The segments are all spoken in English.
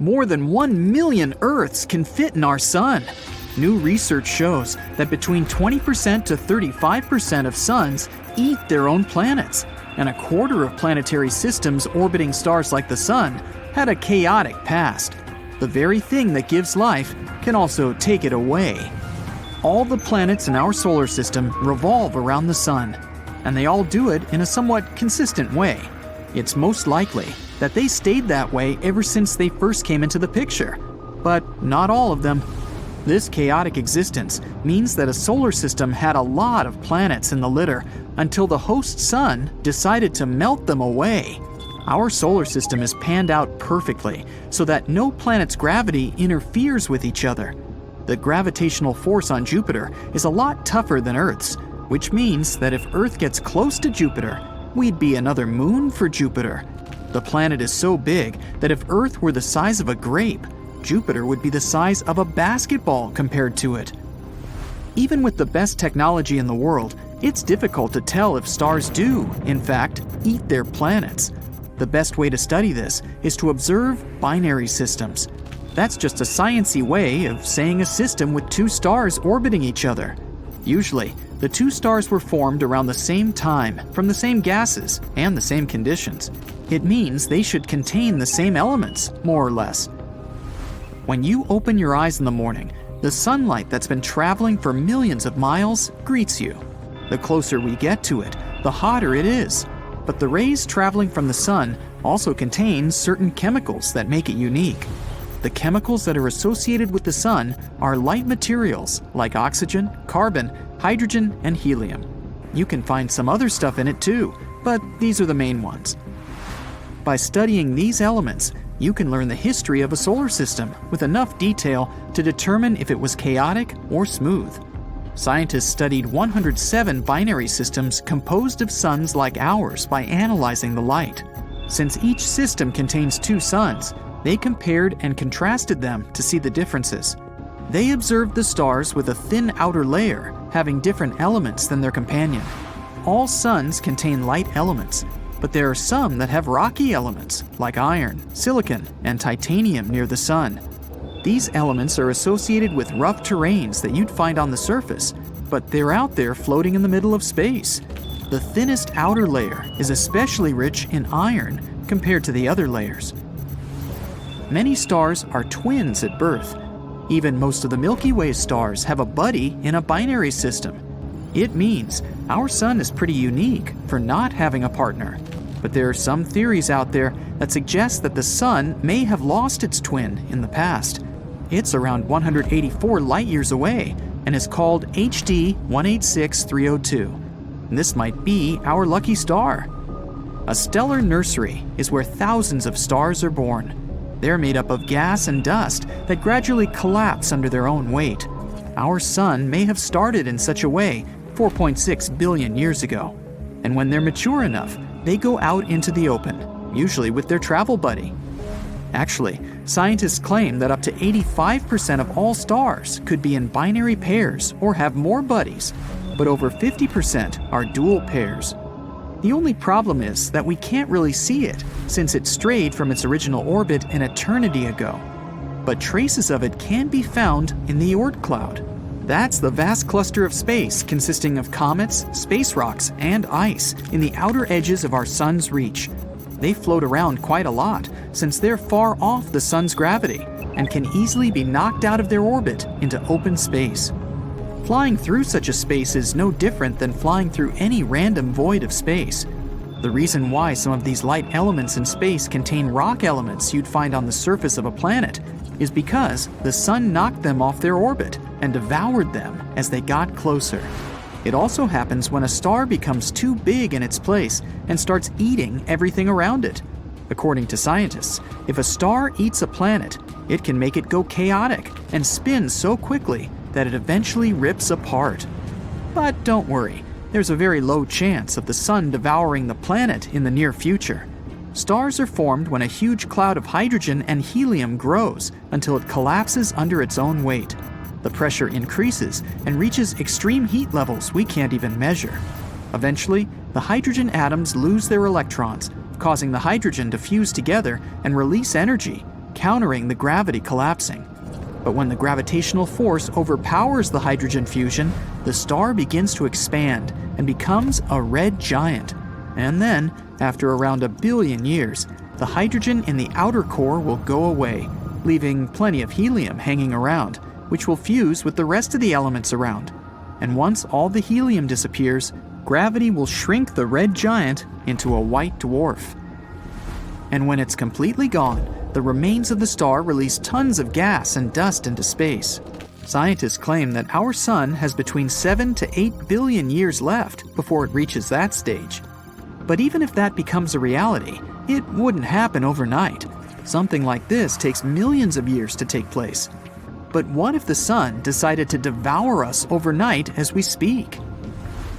More than 1 million Earths can fit in our sun. New research shows that between 20% to 35% of suns eat their own planets, and a quarter of planetary systems orbiting stars like the sun had a chaotic past. The very thing that gives life can also take it away. All the planets in our solar system revolve around the sun, and they all do it in a somewhat consistent way. It's most likely that they stayed that way ever since they first came into the picture, but not all of them. This chaotic existence means that a solar system had a lot of planets in the litter until the host sun decided to melt them away. Our solar system is panned out perfectly so that no planet's gravity interferes with each other. The gravitational force on Jupiter is a lot tougher than Earth's, which means that if Earth gets close to Jupiter, we'd be another moon for Jupiter. The planet is so big that if Earth were the size of a grape, Jupiter would be the size of a basketball compared to it. Even with the best technology in the world, it's difficult to tell if stars do, in fact, eat their planets. The best way to study this is to observe binary systems. That's just a sciencey way of saying a system with two stars orbiting each other. Usually, the two stars were formed around the same time from the same gases and the same conditions. It means they should contain the same elements, more or less. When you open your eyes in the morning, the sunlight that's been traveling for millions of miles greets you. The closer we get to it, the hotter it is. But the rays traveling from the sun also contain certain chemicals that make it unique. The chemicals that are associated with the sun are light materials like oxygen, carbon, hydrogen, and helium. You can find some other stuff in it too, but these are the main ones. By studying these elements, you can learn the history of a solar system with enough detail to determine if it was chaotic or smooth. Scientists studied 107 binary systems composed of suns like ours by analyzing the light. Since each system contains two suns, they compared and contrasted them to see the differences. They observed the stars with a thin outer layer, having different elements than their companion. All suns contain light elements, but there are some that have rocky elements, like iron, silicon, and titanium near the sun. These elements are associated with rough terrains that you'd find on the surface, but they're out there floating in the middle of space. The thinnest outer layer is especially rich in iron compared to the other layers. Many stars are twins at birth. Even most of the Milky Way stars have a buddy in a binary system. It means our sun is pretty unique for not having a partner. But there are some theories out there that suggest that the sun may have lost its twin in the past. It's around 184 light-years away and is called HD 186302. This might be our lucky star. A stellar nursery is where thousands of stars are born. They're made up of gas and dust that gradually collapse under their own weight. Our sun may have started in such a way 4.6 billion years ago. And when they're mature enough, they go out into the open, usually with their travel buddy. Actually, scientists claim that up to 85% of all stars could be in binary pairs or have more buddies, but over 50% are dual pairs. The only problem is that we can't really see it, since it strayed from its original orbit an eternity ago. But traces of it can be found in the Oort cloud. That's the vast cluster of space consisting of comets, space rocks, and ice in the outer edges of our sun's reach. They float around quite a lot since they're far off the sun's gravity and can easily be knocked out of their orbit into open space. Flying through such a space is no different than flying through any random void of space. The reason why some of these light elements in space contain rock elements you'd find on the surface of a planet is because the sun knocked them off their orbit and devoured them as they got closer. It also happens when a star becomes too big in its place and starts eating everything around it. According to scientists, if a star eats a planet, it can make it go chaotic and spin so quickly that it eventually rips apart. But don't worry, there's a very low chance of the sun devouring the planet in the near future. Stars are formed when a huge cloud of hydrogen and helium grows until it collapses under its own weight. The pressure increases and reaches extreme heat levels we can't even measure. Eventually, the hydrogen atoms lose their electrons, causing the hydrogen to fuse together and release energy, countering the gravity collapsing. But when the gravitational force overpowers the hydrogen fusion, the star begins to expand and becomes a red giant. And then, after around 1 billion years, the hydrogen in the outer core will go away, leaving plenty of helium hanging around, which will fuse with the rest of the elements around. And once all the helium disappears, gravity will shrink the red giant into a white dwarf. And when it's completely gone, the remains of the star release tons of gas and dust into space. Scientists claim that our sun has between 7 to 8 billion years left before it reaches that stage. But even if that becomes a reality, it wouldn't happen overnight. Something like this takes millions of years to take place. But what if the sun decided to devour us overnight as we speak?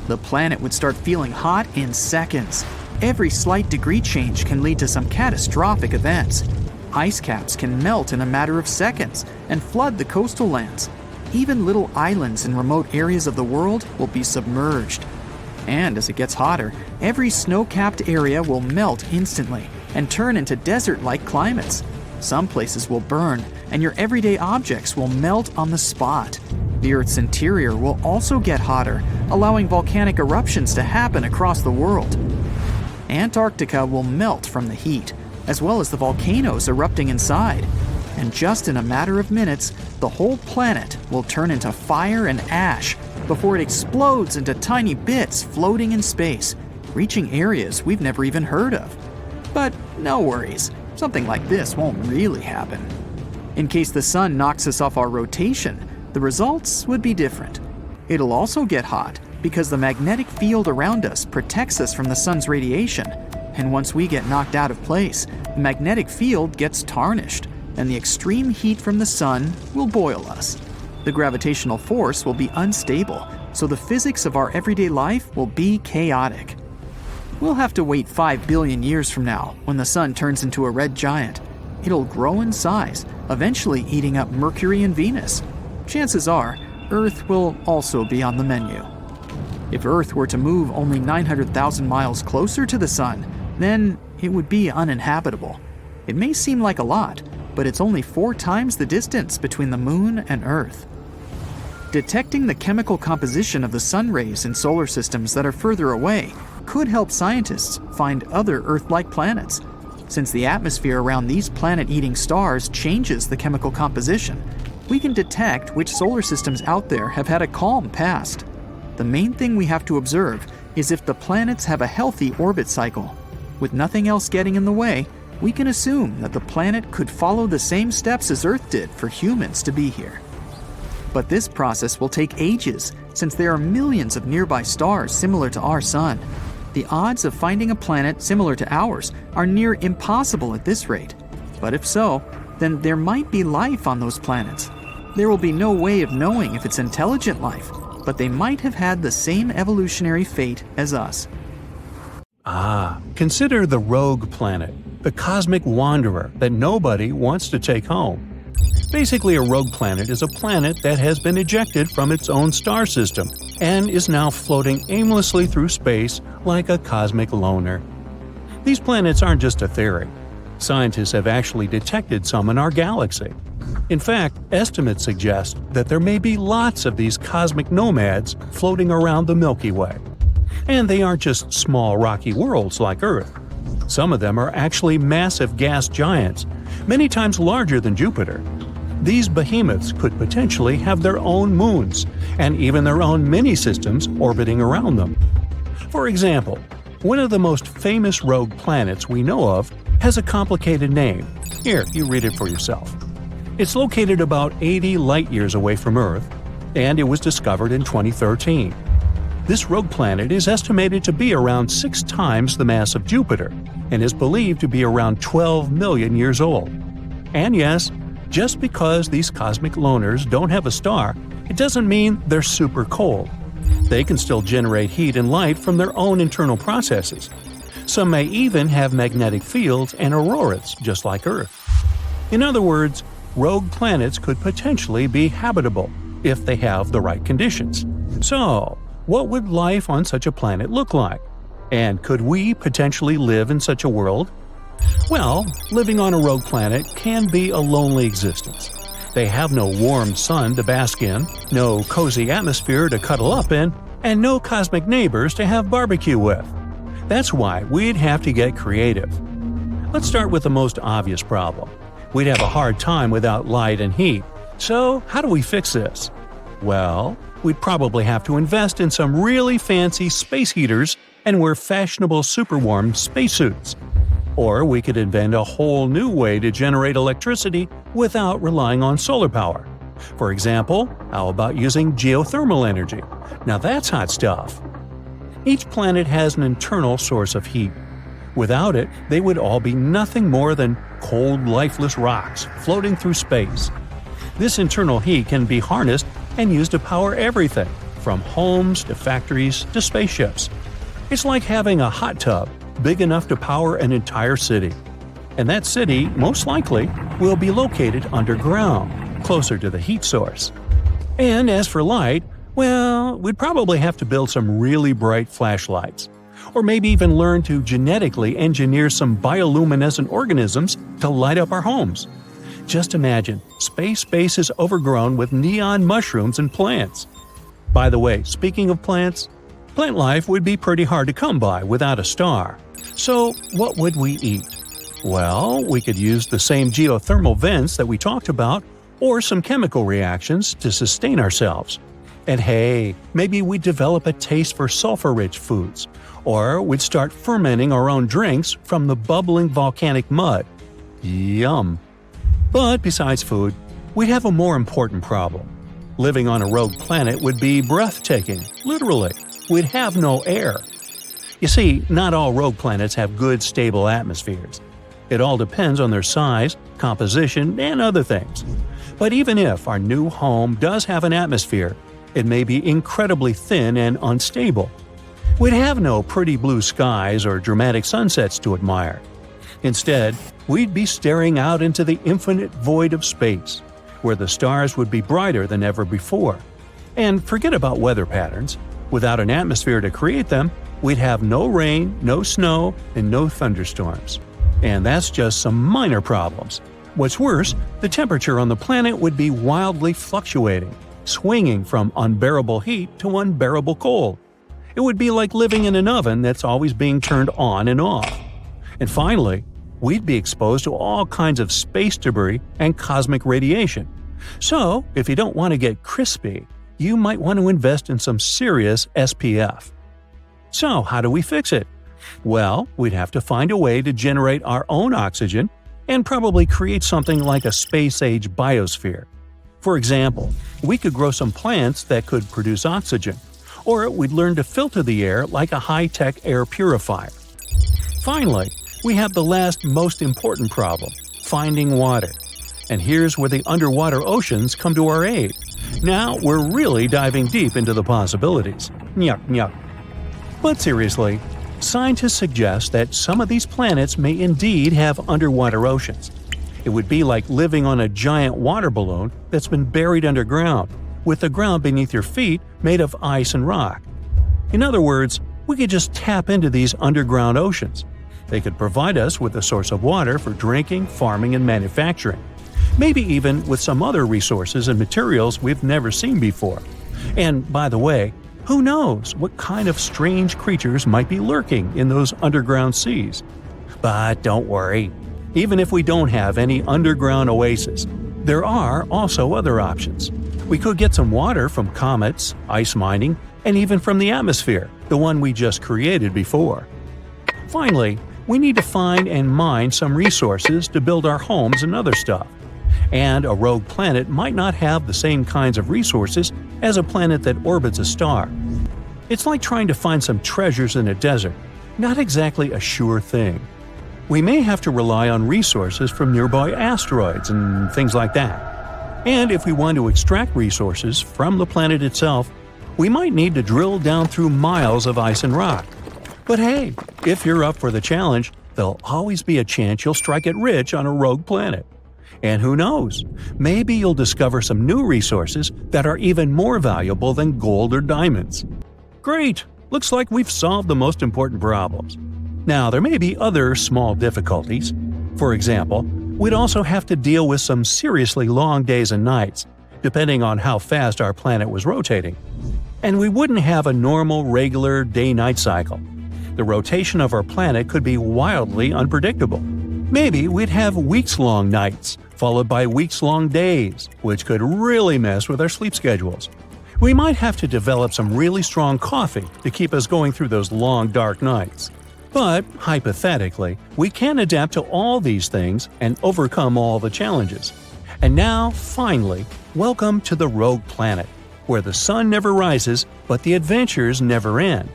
The planet would start feeling hot in seconds. Every slight degree change can lead to some catastrophic events. Ice caps can melt in a matter of seconds and flood the coastal lands. Even little islands in remote areas of the world will be submerged. And as it gets hotter, every snow-capped area will melt instantly and turn into desert-like climates. Some places will burn, and your everyday objects will melt on the spot. The Earth's interior will also get hotter, allowing volcanic eruptions to happen across the world. Antarctica will melt from the heat, as well as the volcanoes erupting inside. And just in a matter of minutes, the whole planet will turn into fire and ash before it explodes into tiny bits floating in space, reaching areas we've never even heard of. But no worries, something like this won't really happen. In case the sun knocks us off our rotation, the results would be different. It'll also get hot because the magnetic field around us protects us from the sun's radiation. And once we get knocked out of place, the magnetic field gets tarnished, and the extreme heat from the sun will boil us. The gravitational force will be unstable, so the physics of our everyday life will be chaotic. We'll have to wait 5 billion years from now when the sun turns into a red giant. It'll grow in size, eventually eating up Mercury and Venus. Chances are, Earth will also be on the menu. If Earth were to move only 900,000 miles closer to the sun, then it would be uninhabitable. It may seem like a lot, but it's only 4 times the distance between the moon and Earth. Detecting the chemical composition of the sun rays in solar systems that are further away could help scientists find other Earth-like planets. Since the atmosphere around these planet-eating stars changes the chemical composition, we can detect which solar systems out there have had a calm past. The main thing we have to observe is if the planets have a healthy orbit cycle. With nothing else getting in the way, we can assume that the planet could follow the same steps as Earth did for humans to be here. But this process will take ages, since there are millions of nearby stars similar to our sun. The odds of finding a planet similar to ours are near impossible at this rate. But if so, then there might be life on those planets. There will be no way of knowing if it's intelligent life, but they might have had the same evolutionary fate as us. Consider the rogue planet, the cosmic wanderer that nobody wants to take home. Basically, a rogue planet is a planet that has been ejected from its own star system and is now floating aimlessly through space like a cosmic loner. These planets aren't just a theory. Scientists have actually detected some in our galaxy. In fact, estimates suggest that there may be lots of these cosmic nomads floating around the Milky Way. And they aren't just small rocky worlds like Earth. Some of them are actually massive gas giants, many times larger than Jupiter. These behemoths could potentially have their own moons, and even their own mini-systems orbiting around them. For example, one of the most famous rogue planets we know of has a complicated name. Here, you read it for yourself. It's located about 80 light-years away from Earth, and it was discovered in 2013. This rogue planet is estimated to be around 6 times the mass of Jupiter, and is believed to be around 12 million years old. And yes, just because these cosmic loners don't have a star, it doesn't mean they're super cold. They can still generate heat and light from their own internal processes. Some may even have magnetic fields and auroras, just like Earth. In other words, rogue planets could potentially be habitable if they have the right conditions. So, what would life on such a planet look like? And could we potentially live in such a world? Well, living on a rogue planet can be a lonely existence. They have no warm sun to bask in, no cozy atmosphere to cuddle up in, and no cosmic neighbors to have barbecue with. That's why we'd have to get creative. Let's start with the most obvious problem. We'd have a hard time without light and heat. So, how do we fix this? Well, we'd probably have to invest in some really fancy space heaters and wear fashionable super-warm spacesuits. Or we could invent a whole new way to generate electricity without relying on solar power. For example, how about using geothermal energy? Now that's hot stuff. Each planet has an internal source of heat. Without it, they would all be nothing more than cold, lifeless rocks floating through space. This internal heat can be harnessed and used to power everything, from homes to factories to spaceships. It's like having a hot tub big enough to power an entire city. And that city, most likely, will be located underground, closer to the heat source. And as for light, well, we'd probably have to build some really bright flashlights. Or maybe even learn to genetically engineer some bioluminescent organisms to light up our homes. Just imagine, space is overgrown with neon mushrooms and plants. By the way, speaking of plants, plant life would be pretty hard to come by without a star. So, what would we eat? Well, we could use the same geothermal vents that we talked about, or some chemical reactions to sustain ourselves. And hey, maybe we'd develop a taste for sulfur-rich foods, or we'd start fermenting our own drinks from the bubbling volcanic mud. Yum! But besides food, we'd have a more important problem. Living on a rogue planet would be breathtaking, literally. We'd have no air. You see, not all rogue planets have good, stable atmospheres. It all depends on their size, composition, and other things. But even if our new home does have an atmosphere, it may be incredibly thin and unstable. We'd have no pretty blue skies or dramatic sunsets to admire. Instead, we'd be staring out into the infinite void of space, where the stars would be brighter than ever before. And forget about weather patterns. Without an atmosphere to create them, we'd have no rain, no snow, and no thunderstorms. And that's just some minor problems. What's worse, the temperature on the planet would be wildly fluctuating, swinging from unbearable heat to unbearable cold. It would be like living in an oven that's always being turned on and off. And finally, we'd be exposed to all kinds of space debris and cosmic radiation. So, if you don't want to get crispy, you might want to invest in some serious SPF. So, how do we fix it? Well, we'd have to find a way to generate our own oxygen and probably create something like a space-age biosphere. For example, we could grow some plants that could produce oxygen, or we'd learn to filter the air like a high-tech air purifier. Finally, we have the last most important problem, finding water. And here's where the underwater oceans come to our aid. Now we're really diving deep into the possibilities. Nyuk, nyuk. But seriously, scientists suggest that some of these planets may indeed have underwater oceans. It would be like living on a giant water balloon that's been buried underground, with the ground beneath your feet made of ice and rock. In other words, we could just tap into these underground oceans. They could provide us with a source of water for drinking, farming, and manufacturing. Maybe even with some other resources and materials we've never seen before. And by the way, who knows what kind of strange creatures might be lurking in those underground seas? But don't worry, even if we don't have any underground oasis, there are also other options. We could get some water from comets, ice mining, and even from the atmosphere, the one we just created before. Finally, we need to find and mine some resources to build our homes and other stuff. And a rogue planet might not have the same kinds of resources as a planet that orbits a star. It's like trying to find some treasures in a desert, not exactly a sure thing. We may have to rely on resources from nearby asteroids and things like that. And if we want to extract resources from the planet itself, we might need to drill down through miles of ice and rock. But hey, if you're up for the challenge, there'll always be a chance you'll strike it rich on a rogue planet. And who knows, maybe you'll discover some new resources that are even more valuable than gold or diamonds. Great! Looks like we've solved the most important problems. Now, there may be other small difficulties. For example, we'd also have to deal with some seriously long days and nights, depending on how fast our planet was rotating. And we wouldn't have a normal, regular day-night cycle. The rotation of our planet could be wildly unpredictable. Maybe we'd have weeks-long nights, followed by weeks-long days, which could really mess with our sleep schedules. We might have to develop some really strong coffee to keep us going through those long, dark nights. But, hypothetically, we can adapt to all these things and overcome all the challenges. And now, finally, welcome to the rogue planet, where the sun never rises, but the adventures never end.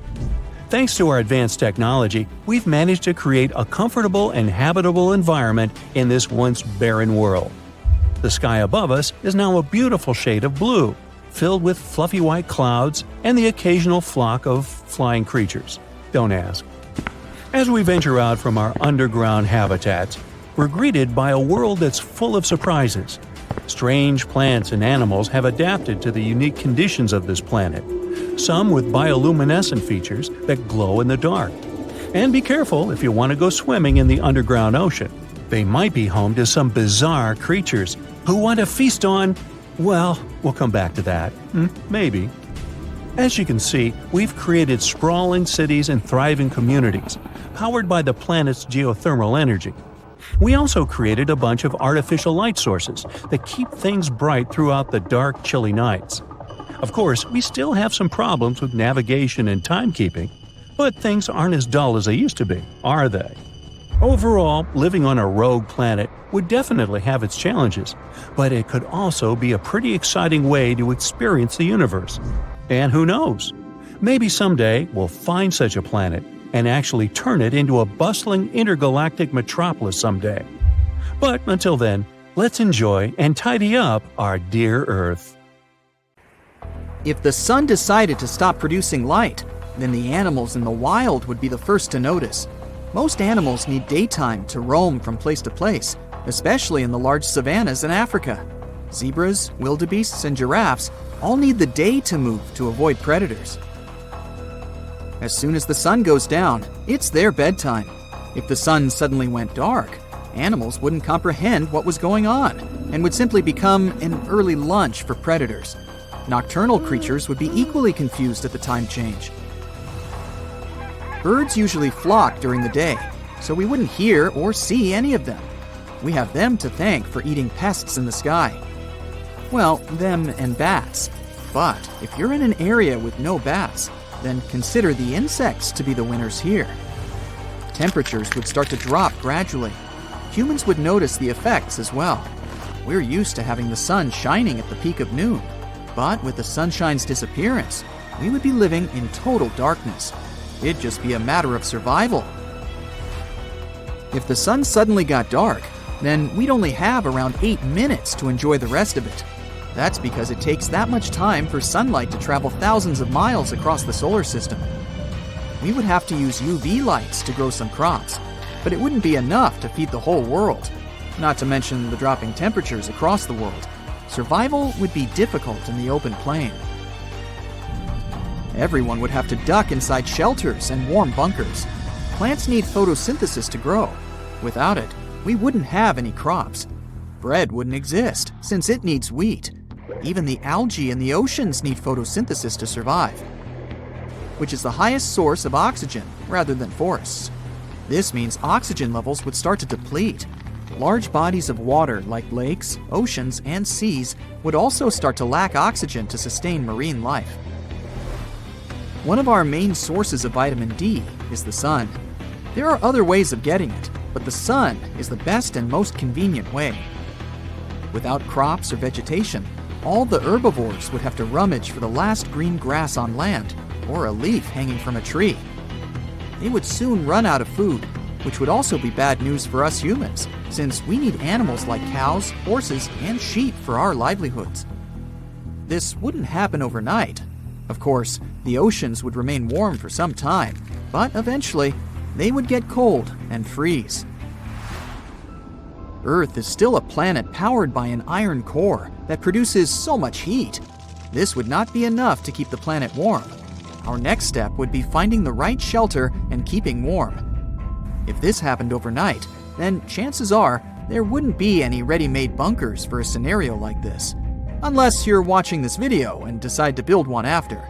Thanks to our advanced technology, we've managed to create a comfortable and habitable environment in this once barren world. The sky above us is now a beautiful shade of blue, filled with fluffy white clouds and the occasional flock of flying creatures. Don't ask. As we venture out from our underground habitats, we're greeted by a world that's full of surprises. Strange plants and animals have adapted to the unique conditions of this planet, some with bioluminescent features that glow in the dark. And be careful if you want to go swimming in the underground ocean. They might be home to some bizarre creatures who want to feast on… well, we'll come back to that. Maybe. As you can see, we've created sprawling cities and thriving communities, powered by the planet's geothermal energy. We also created a bunch of artificial light sources that keep things bright throughout the dark, chilly nights. Of course, we still have some problems with navigation and timekeeping, but things aren't as dull as they used to be, are they? Overall, living on a rogue planet would definitely have its challenges, but it could also be a pretty exciting way to experience the universe. And who knows? Maybe someday we'll find such a planet and actually turn it into a bustling intergalactic metropolis someday. But until then, let's enjoy and tidy up our dear Earth. If the sun decided to stop producing light, then the animals in the wild would be the first to notice. Most animals need daytime to roam from place to place, especially in the large savannas in Africa. Zebras, wildebeests, and giraffes all need the day to move to avoid predators. As soon as the sun goes down, it's their bedtime. If the sun suddenly went dark, animals wouldn't comprehend what was going on and would simply become an early lunch for predators. Nocturnal creatures would be equally confused at the time change. Birds usually flock during the day, so we wouldn't hear or see any of them. We have them to thank for eating pests in the sky. Well, them and bats. But if you're in an area with no bats, then consider the insects to be the winners here. Temperatures would start to drop gradually. Humans would notice the effects as well. We're used to having the sun shining at the peak of noon, but with the sunshine's disappearance, we would be living in total darkness. It'd just be a matter of survival. If the sun suddenly got dark, then we'd only have around 8 minutes to enjoy the rest of it. That's because it takes that much time for sunlight to travel thousands of miles across the solar system. We would have to use UV lights to grow some crops, but it wouldn't be enough to feed the whole world. Not to mention the dropping temperatures across the world. Survival would be difficult in the open plain. Everyone would have to duck inside shelters and warm bunkers. Plants need photosynthesis to grow. Without it, we wouldn't have any crops. Bread wouldn't exist, since it needs wheat. Even the algae in the oceans need photosynthesis to survive, which is the highest source of oxygen rather than forests. This means oxygen levels would start to deplete. Large bodies of water like lakes, oceans, and seas would also start to lack oxygen to sustain marine life. One of our main sources of vitamin D is the sun. There are other ways of getting it, but the sun is the best and most convenient way. Without crops or vegetation, all the herbivores would have to rummage for the last green grass on land or a leaf hanging from a tree. They would soon run out of food, which would also be bad news for us humans, since we need animals like cows, horses, and sheep for our livelihoods. This wouldn't happen overnight. Of course, the oceans would remain warm for some time, but eventually, they would get cold and freeze. Earth is still a planet powered by an iron core that produces so much heat. This would not be enough to keep the planet warm. Our next step would be finding the right shelter and keeping warm. If this happened overnight, then chances are there wouldn't be any ready-made bunkers for a scenario like this, unless you're watching this video and decide to build one after.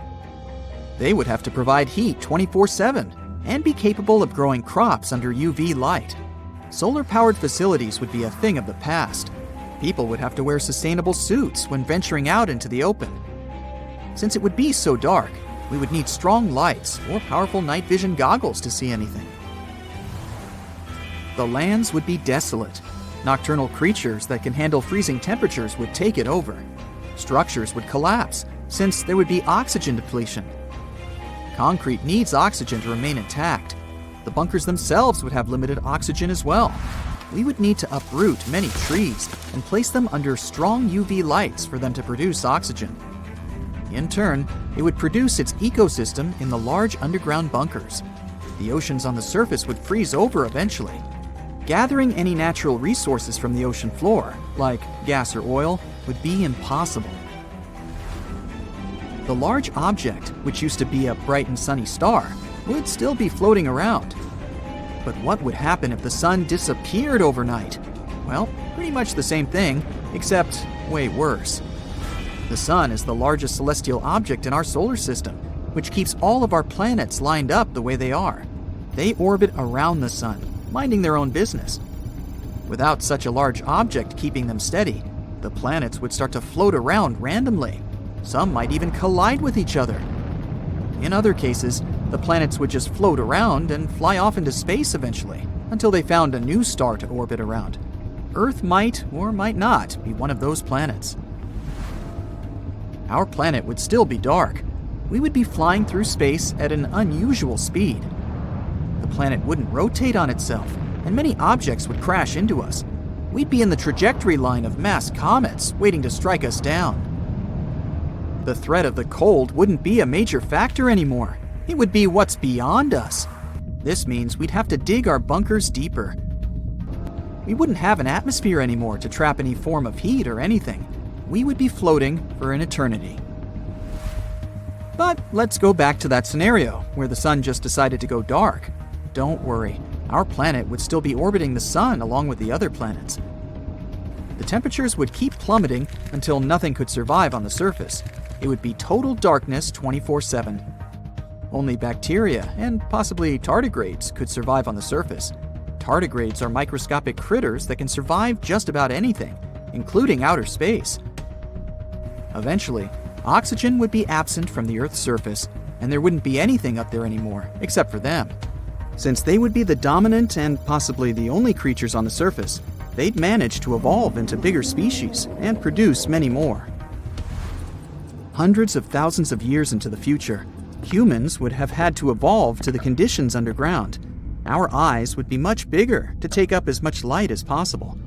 They would have to provide heat 24/7 and be capable of growing crops under UV light. Solar-powered facilities would be a thing of the past. People would have to wear sustainable suits when venturing out into the open. Since it would be so dark, we would need strong lights or powerful night vision goggles to see anything. The lands would be desolate. Nocturnal creatures that can handle freezing temperatures would take it over. Structures would collapse, since there would be oxygen depletion. Concrete needs oxygen to remain intact. The bunkers themselves would have limited oxygen as well. We would need to uproot many trees and place them under strong UV lights for them to produce oxygen. In turn, it would produce its ecosystem in the large underground bunkers. The oceans on the surface would freeze over eventually. Gathering any natural resources from the ocean floor, like gas or oil, would be impossible. The large object, which used to be a bright and sunny star, would still be floating around. But what would happen if the sun disappeared overnight? Well, pretty much the same thing, except way worse. The sun is the largest celestial object in our solar system, which keeps all of our planets lined up the way they are. They orbit around the sun, minding their own business. Without such a large object keeping them steady, the planets would start to float around randomly. Some might even collide with each other. In other cases, the planets would just float around and fly off into space eventually, until they found a new star to orbit around. Earth might or might not be one of those planets. Our planet would still be dark. We would be flying through space at an unusual speed. The planet wouldn't rotate on itself, and many objects would crash into us. We'd be in the trajectory line of mass comets waiting to strike us down. The threat of the cold wouldn't be a major factor anymore. It would be what's beyond us. This means we'd have to dig our bunkers deeper. We wouldn't have an atmosphere anymore to trap any form of heat or anything. We would be floating for an eternity. But let's go back to that scenario where the sun just decided to go dark. Don't worry, our planet would still be orbiting the sun along with the other planets. The temperatures would keep plummeting until nothing could survive on the surface. It would be total darkness 24/7. Only bacteria and possibly tardigrades could survive on the surface. Tardigrades are microscopic critters that can survive just about anything, including outer space. Eventually, oxygen would be absent from the Earth's surface, and there wouldn't be anything up there anymore except for them. Since they would be the dominant and possibly the only creatures on the surface, they'd manage to evolve into bigger species and produce many more. Hundreds of thousands of years into the future, humans would have had to evolve to the conditions underground. Our eyes would be much bigger to take up as much light as possible.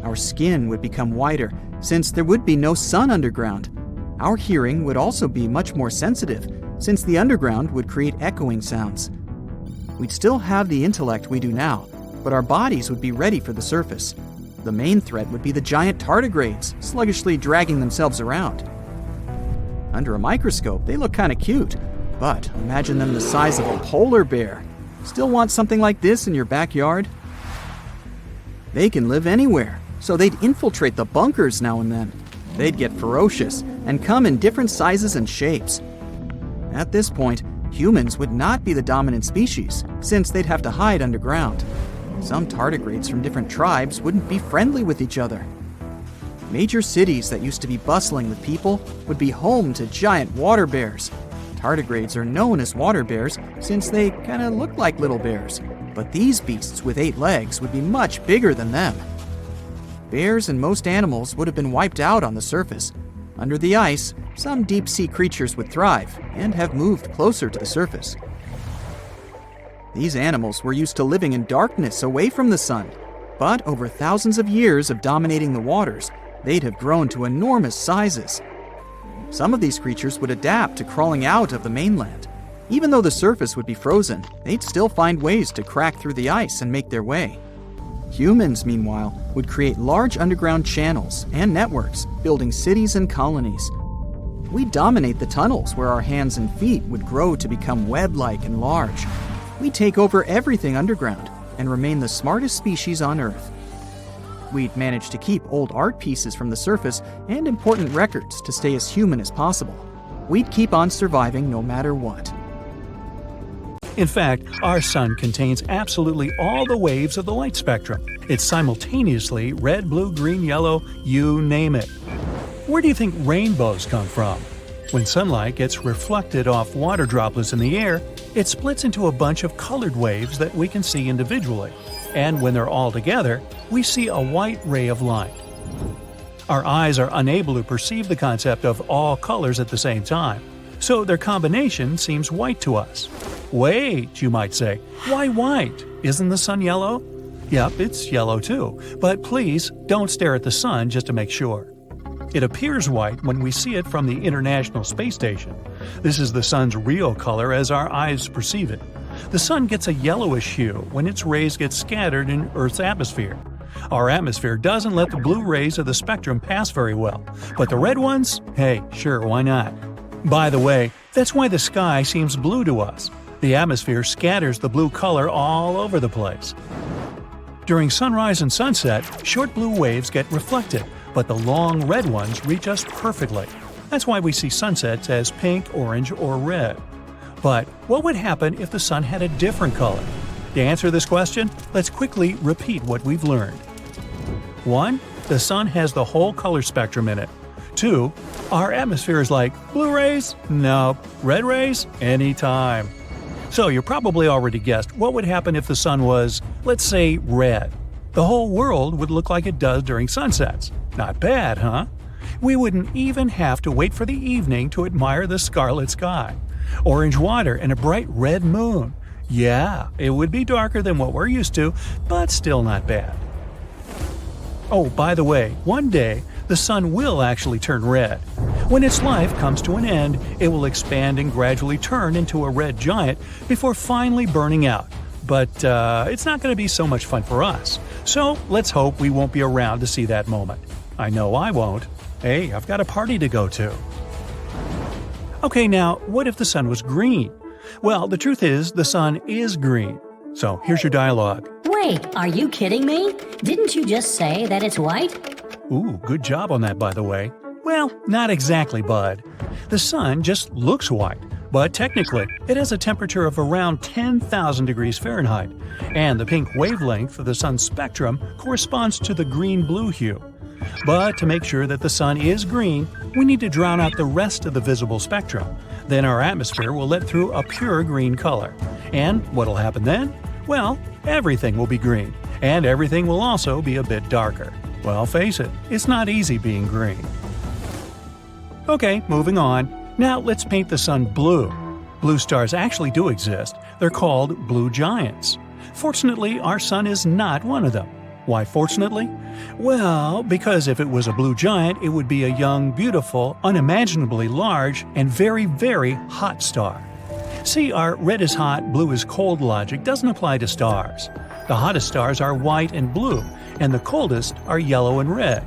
Our skin would become whiter since there would be no sun underground. Our hearing would also be much more sensitive since the underground would create echoing sounds. We'd still have the intellect we do now, but our bodies would be ready for the surface. The main threat would be the giant tardigrades sluggishly dragging themselves around. Under a microscope, they look kind of cute, but imagine them the size of a polar bear. Still want something like this in your backyard? They can live anywhere, so they'd infiltrate the bunkers now and then. They'd get ferocious and come in different sizes and shapes. At this point, humans would not be the dominant species, since they'd have to hide underground. Some tardigrades from different tribes wouldn't be friendly with each other. Major cities that used to be bustling with people would be home to giant water bears. Tardigrades are known as water bears since they kind of look like little bears, but these beasts with 8 legs would be much bigger than them. Bears and most animals would have been wiped out on the surface. Under the ice, some deep-sea creatures would thrive and have moved closer to the surface. These animals were used to living in darkness away from the sun, but over thousands of years of dominating the waters, they'd have grown to enormous sizes. Some of these creatures would adapt to crawling out of the mainland. Even though the surface would be frozen, they'd still find ways to crack through the ice and make their way. Humans, meanwhile, would create large underground channels and networks, building cities and colonies. We'd dominate the tunnels where our hands and feet would grow to become web-like and large. We'd take over everything underground, and remain the smartest species on Earth. We'd manage to keep old art pieces from the surface and important records to stay as human as possible. We'd keep on surviving no matter what. In fact, our sun contains absolutely all the waves of the light spectrum. It's simultaneously red, blue, green, yellow, you name it. Where do you think rainbows come from? When sunlight gets reflected off water droplets in the air, it splits into a bunch of colored waves that we can see individually. And when they're all together, we see a white ray of light. Our eyes are unable to perceive the concept of all colors at the same time, so their combination seems white to us. Wait, you might say, why white? Isn't the sun yellow? Yep, it's yellow too, but please don't stare at the sun just to make sure. It appears white when we see it from the International Space Station. This is the sun's real color as our eyes perceive it. The sun gets a yellowish hue when its rays get scattered in Earth's atmosphere. Our atmosphere doesn't let the blue rays of the spectrum pass very well, but the red ones? Hey, sure, why not? By the way, that's why the sky seems blue to us. The atmosphere scatters the blue color all over the place. During sunrise and sunset, short blue waves get reflected, but the long red ones reach us perfectly. That's why we see sunsets as pink, orange, or red. But what would happen if the sun had a different color? To answer this question, let's quickly repeat what we've learned. 1. The sun has the whole color spectrum in it. 2. Our atmosphere is like blue rays? Nope. Red rays? Anytime. So you probably already guessed what would happen if the sun was, let's say, red. The whole world would look like it does during sunsets. Not bad, huh? We wouldn't even have to wait for the evening to admire the scarlet sky. Orange water and a bright red moon. Yeah, it would be darker than what we're used to, but still not bad. Oh, by the way, one day, the sun will actually turn red. When its life comes to an end, it will expand and gradually turn into a red giant before finally burning out. But it's not going to be so much fun for us. So let's hope we won't be around to see that moment. I know I won't. Hey, I've got a party to go to. Okay, now, what if the sun was green? Well, the truth is, the sun is green. So here's your dialogue. Wait, are you kidding me? Didn't you just say that it's white? Ooh, good job on that, by the way. Well, not exactly, bud. The sun just looks white, but technically, it has a temperature of around 10,000 degrees Fahrenheit, and the pink wavelength of the sun's spectrum corresponds to the green-blue hue. But to make sure that the sun is green, we need to drown out the rest of the visible spectrum. Then our atmosphere will let through a pure green color. And what'll happen then? Well, everything will be green, and everything will also be a bit darker. Well, face it, it's not easy being green. Okay, moving on. Now let's paint the sun blue. Blue stars actually do exist. They're called blue giants. Fortunately, our sun is not one of them. Why fortunately? Well, because if it was a blue giant, it would be a young, beautiful, unimaginably large, and very, very hot star. See, our red is hot, blue is cold logic doesn't apply to stars. The hottest stars are white and blue, and the coldest are yellow and red.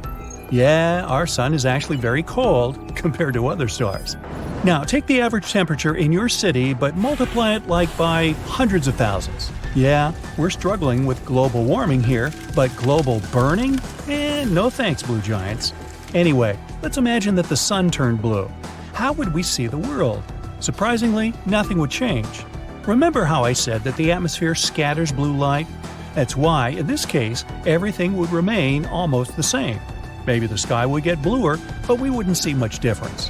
Yeah, our sun is actually very cold compared to other stars. Now, take the average temperature in your city, but multiply it by hundreds of thousands. Yeah, we're struggling with global warming here, but global burning? No thanks, blue giants. Anyway, let's imagine that the sun turned blue. How would we see the world? Surprisingly, nothing would change. Remember how I said that the atmosphere scatters blue light? That's why, in this case, everything would remain almost the same. Maybe the sky would get bluer, but we wouldn't see much difference.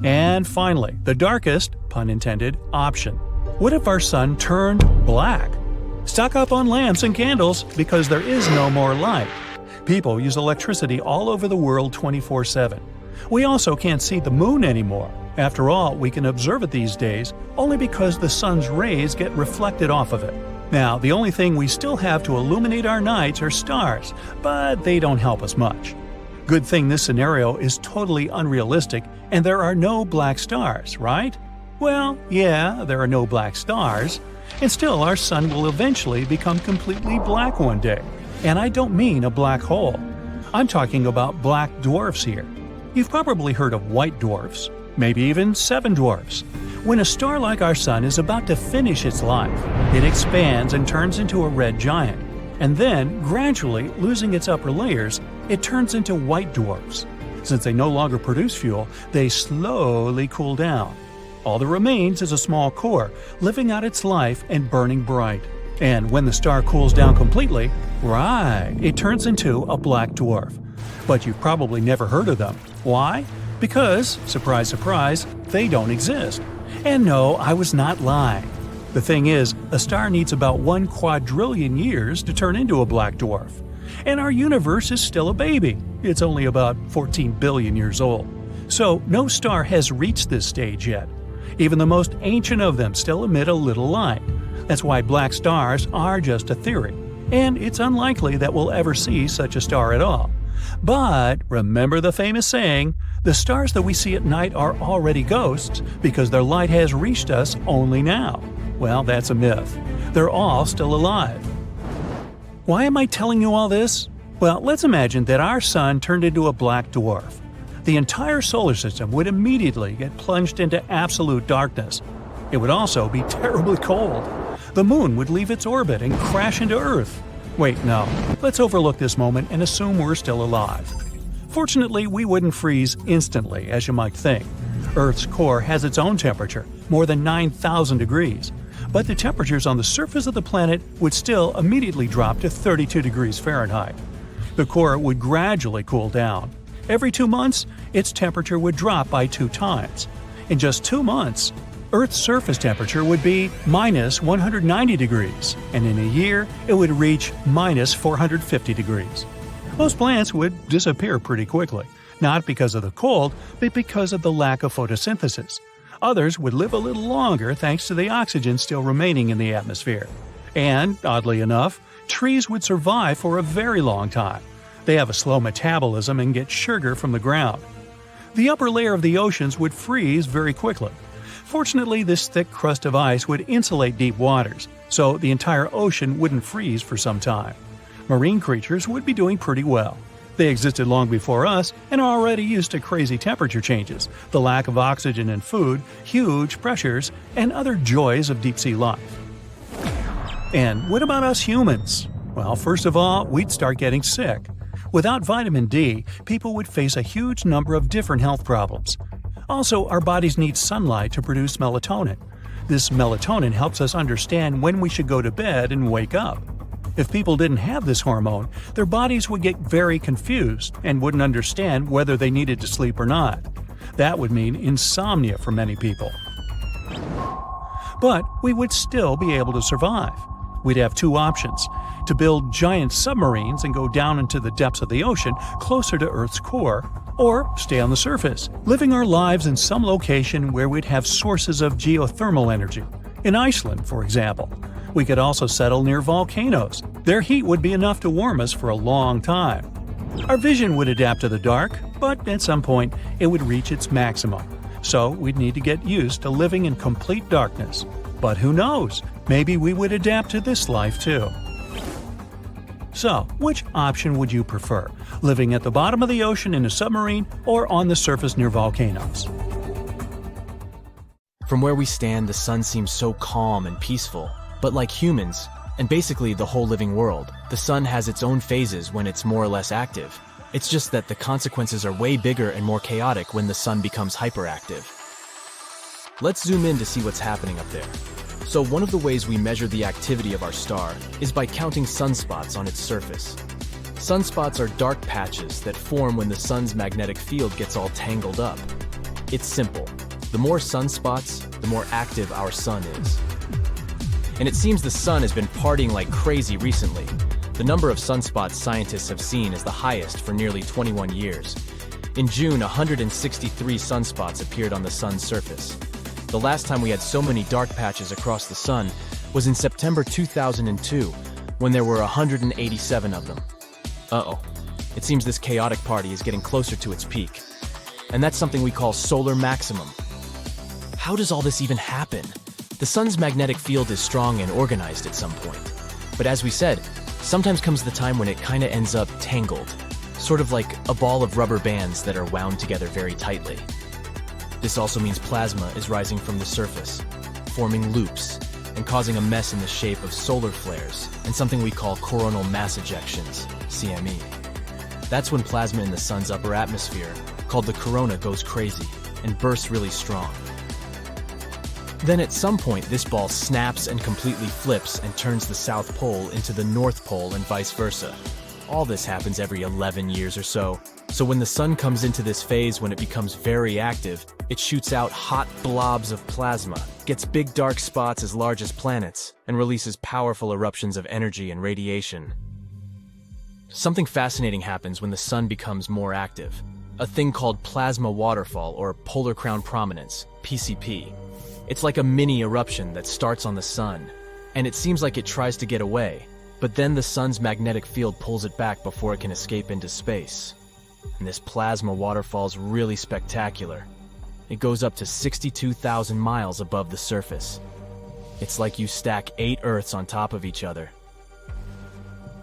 And finally, the darkest, pun intended, option. What if our sun turned black? Stock up on lamps and candles because there is no more light. People use electricity all over the world 24/7. We also can't see the moon anymore. After all, we can observe it these days only because the sun's rays get reflected off of it. Now, the only thing we still have to illuminate our nights are stars, but they don't help us much. Good thing this scenario is totally unrealistic and there are no black stars, right? Well, yeah, there are no black stars, and still our sun will eventually become completely black one day. And I don't mean a black hole. I'm talking about black dwarfs here. You've probably heard of white dwarfs. maybe even 7 dwarfs. When a star like our Sun is about to finish its life, it expands and turns into a red giant. And then, gradually losing its upper layers, it turns into white dwarfs. Since they no longer produce fuel, they slowly cool down. All that remains is a small core, living out its life and burning bright. And when the star cools down completely, it turns into a black dwarf. But you've probably never heard of them. Why? Because, surprise, surprise, they don't exist. And no, I was not lying. The thing is, a star needs about 1 quadrillion years to turn into a black dwarf. And our universe is still a baby. It's only about 14 billion years old. So no star has reached this stage yet. Even the most ancient of them still emit a little light. That's why black stars are just a theory. And it's unlikely that we'll ever see such a star at all. But remember the famous saying, the stars that we see at night are already ghosts because their light has reached us only now. Well, that's a myth. They're all still alive. Why am I telling you all this? Well, let's imagine that our Sun turned into a black dwarf. The entire solar system would immediately get plunged into absolute darkness. It would also be terribly cold. The Moon would leave its orbit and crash into Earth. Wait, no. Let's overlook this moment and assume we're still alive. Fortunately, we wouldn't freeze instantly, as you might think. Earth's core has its own temperature, more than 9,000 degrees. But the temperatures on the surface of the planet would still immediately drop to 32 degrees Fahrenheit. The core would gradually cool down. Every 2 months, its temperature would drop by 2 times. In just 2 months, Earth's surface temperature would be minus 190 degrees, and in a year, it would reach minus 450 degrees. Most plants would disappear pretty quickly, not because of the cold, but because of the lack of photosynthesis. Others would live a little longer thanks to the oxygen still remaining in the atmosphere. And, oddly enough, trees would survive for a very long time. They have a slow metabolism and get sugar from the ground. The upper layer of the oceans would freeze very quickly. Fortunately, this thick crust of ice would insulate deep waters, so the entire ocean wouldn't freeze for some time. Marine creatures would be doing pretty well. They existed long before us and are already used to crazy temperature changes, the lack of oxygen and food, huge pressures, and other joys of deep-sea life. And what about us humans? Well, first of all, we'd start getting sick. Without vitamin D, people would face a huge number of different health problems. Also, our bodies need sunlight to produce melatonin. This melatonin helps us understand when we should go to bed and wake up. If people didn't have this hormone, their bodies would get very confused and wouldn't understand whether they needed to sleep or not. That would mean insomnia for many people. But we would still be able to survive. We'd have 2 options: to build giant submarines and go down into the depths of the ocean closer to Earth's core, or stay on the surface, living our lives in some location where we'd have sources of geothermal energy. In Iceland, for example. We could also settle near volcanoes. Their heat would be enough to warm us for a long time. Our vision would adapt to the dark, but at some point it would reach its maximum. So we'd need to get used to living in complete darkness. But who knows? Maybe we would adapt to this life too. So, which option would you prefer? Living at the bottom of the ocean in a submarine or on the surface near volcanoes? From where we stand, the sun seems so calm and peaceful. But like humans, and basically the whole living world, the sun has its own phases when it's more or less active. It's just that the consequences are way bigger and more chaotic when the sun becomes hyperactive. Let's zoom in to see what's happening up there. So one of the ways we measure the activity of our star is by counting sunspots on its surface. Sunspots are dark patches that form when the sun's magnetic field gets all tangled up. It's simple. The more sunspots, the more active our sun is. And it seems the sun has been partying like crazy recently. The number of sunspots scientists have seen is the highest for nearly 21 years. In June, 163 sunspots appeared on the sun's surface. The last time we had so many dark patches across the sun was in September 2002, when there were 187 of them. Uh-oh. It seems this chaotic party is getting closer to its peak. And that's something we call solar maximum. How does all this even happen? The sun's magnetic field is strong and organized at some point. But as we said, sometimes comes the time when it kinda ends up tangled. Sort of like a ball of rubber bands that are wound together very tightly. This also means plasma is rising from the surface, forming loops, and causing a mess in the shape of solar flares and something we call coronal mass ejections, CME. That's when plasma in the sun's upper atmosphere, called the corona, goes crazy and bursts really strong. Then at some point, this ball snaps and completely flips and turns the South Pole into the North Pole and vice versa. All this happens every 11 years or so. So when the sun comes into this phase when it becomes very active, it shoots out hot blobs of plasma, gets big dark spots as large as planets, and releases powerful eruptions of energy and radiation. Something fascinating happens when the sun becomes more active. A thing called plasma waterfall or polar crown prominence, PCP. It's like a mini eruption that starts on the sun, and it seems like it tries to get away, but then the sun's magnetic field pulls it back before it can escape into space. And this plasma waterfall's really spectacular. It goes up to 62,000 miles above the surface. It's like you stack 8 Earths on top of each other.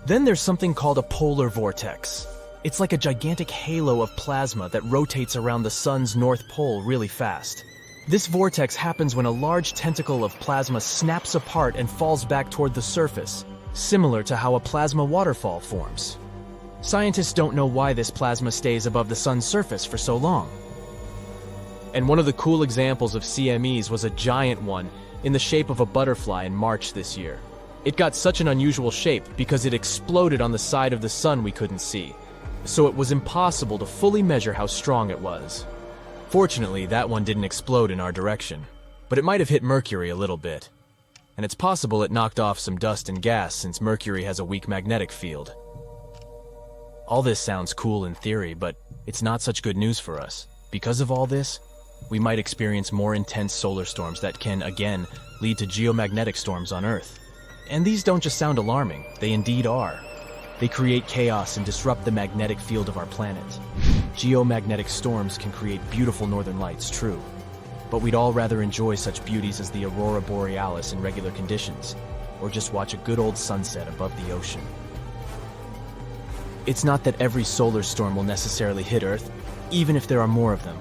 Then there's something called a polar vortex. It's like a gigantic halo of plasma that rotates around the sun's north pole really fast. This vortex happens when a large tentacle of plasma snaps apart and falls back toward the surface, similar to how a plasma waterfall forms. Scientists don't know why this plasma stays above the sun's surface for so long. And one of the cool examples of CMEs was a giant one in the shape of a butterfly in March this year. It got such an unusual shape because it exploded on the side of the sun we couldn't see, so it was impossible to fully measure how strong it was. Fortunately, that one didn't explode in our direction, but it might have hit Mercury a little bit. And it's possible it knocked off some dust and gas since Mercury has a weak magnetic field. All this sounds cool in theory, but it's not such good news for us. Because of all this, we might experience more intense solar storms that can, again, lead to geomagnetic storms on Earth. And these don't just sound alarming, they indeed are. They create chaos and disrupt the magnetic field of our planet. Geomagnetic storms can create beautiful northern lights, true. But we'd all rather enjoy such beauties as the aurora borealis in regular conditions, or just watch a good old sunset above the ocean. It's not that every solar storm will necessarily hit Earth, even if there are more of them.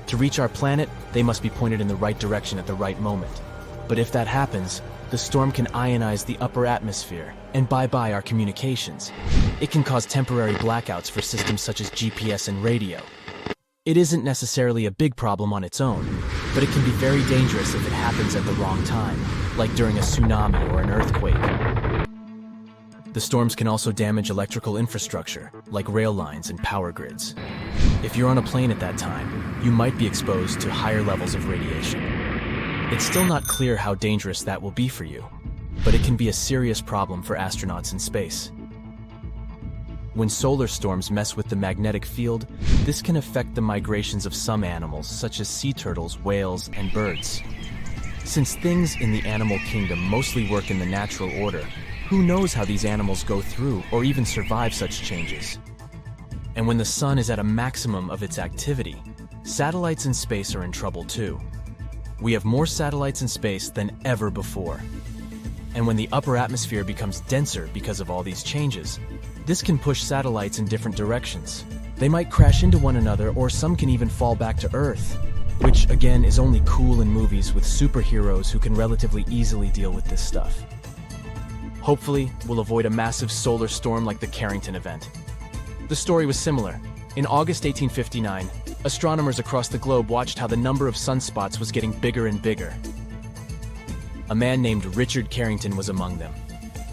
To reach our planet, they must be pointed in the right direction at the right moment. But if that happens, the storm can ionize the upper atmosphere, and bye-bye our communications. It can cause temporary blackouts for systems such as GPS and radio. It isn't necessarily a big problem on its own, but it can be very dangerous if it happens at the wrong time, like during a tsunami or an earthquake. The storms can also damage electrical infrastructure, like rail lines and power grids. If you're on a plane at that time, you might be exposed to higher levels of radiation. It's still not clear how dangerous that will be for you, but it can be a serious problem for astronauts in space. When solar storms mess with the magnetic field, this can affect the migrations of some animals, such as sea turtles, whales, and birds. Since things in the animal kingdom mostly work in the natural order, who knows how these animals go through or even survive such changes? And when the sun is at a maximum of its activity, satellites in space are in trouble too. We have more satellites in space than ever before. And when the upper atmosphere becomes denser because of all these changes, this can push satellites in different directions. They might crash into one another, or some can even fall back to Earth, which again is only cool in movies with superheroes who can relatively easily deal with this stuff. Hopefully, we'll avoid a massive solar storm like the Carrington event. The story was similar. In August 1859, astronomers across the globe watched how the number of sunspots was getting bigger and bigger. A man named Richard Carrington was among them.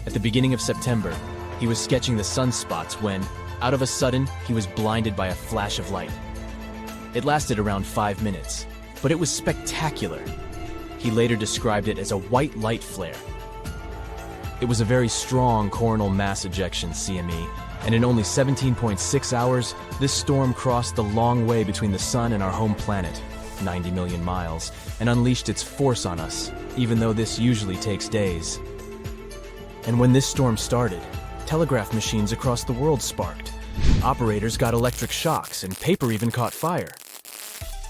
At the beginning of September, he was sketching the sunspots when, out of a sudden, he was blinded by a flash of light. It lasted around 5 minutes, but it was spectacular. He later described it as a white light flare. It was a very strong coronal mass ejection, CME, and in only 17.6 hours, this storm crossed the long way between the sun and our home planet, 90 million miles, and unleashed its force on us, even though this usually takes days. And when this storm started, telegraph machines across the world sparked. Operators got electric shocks, and paper even caught fire.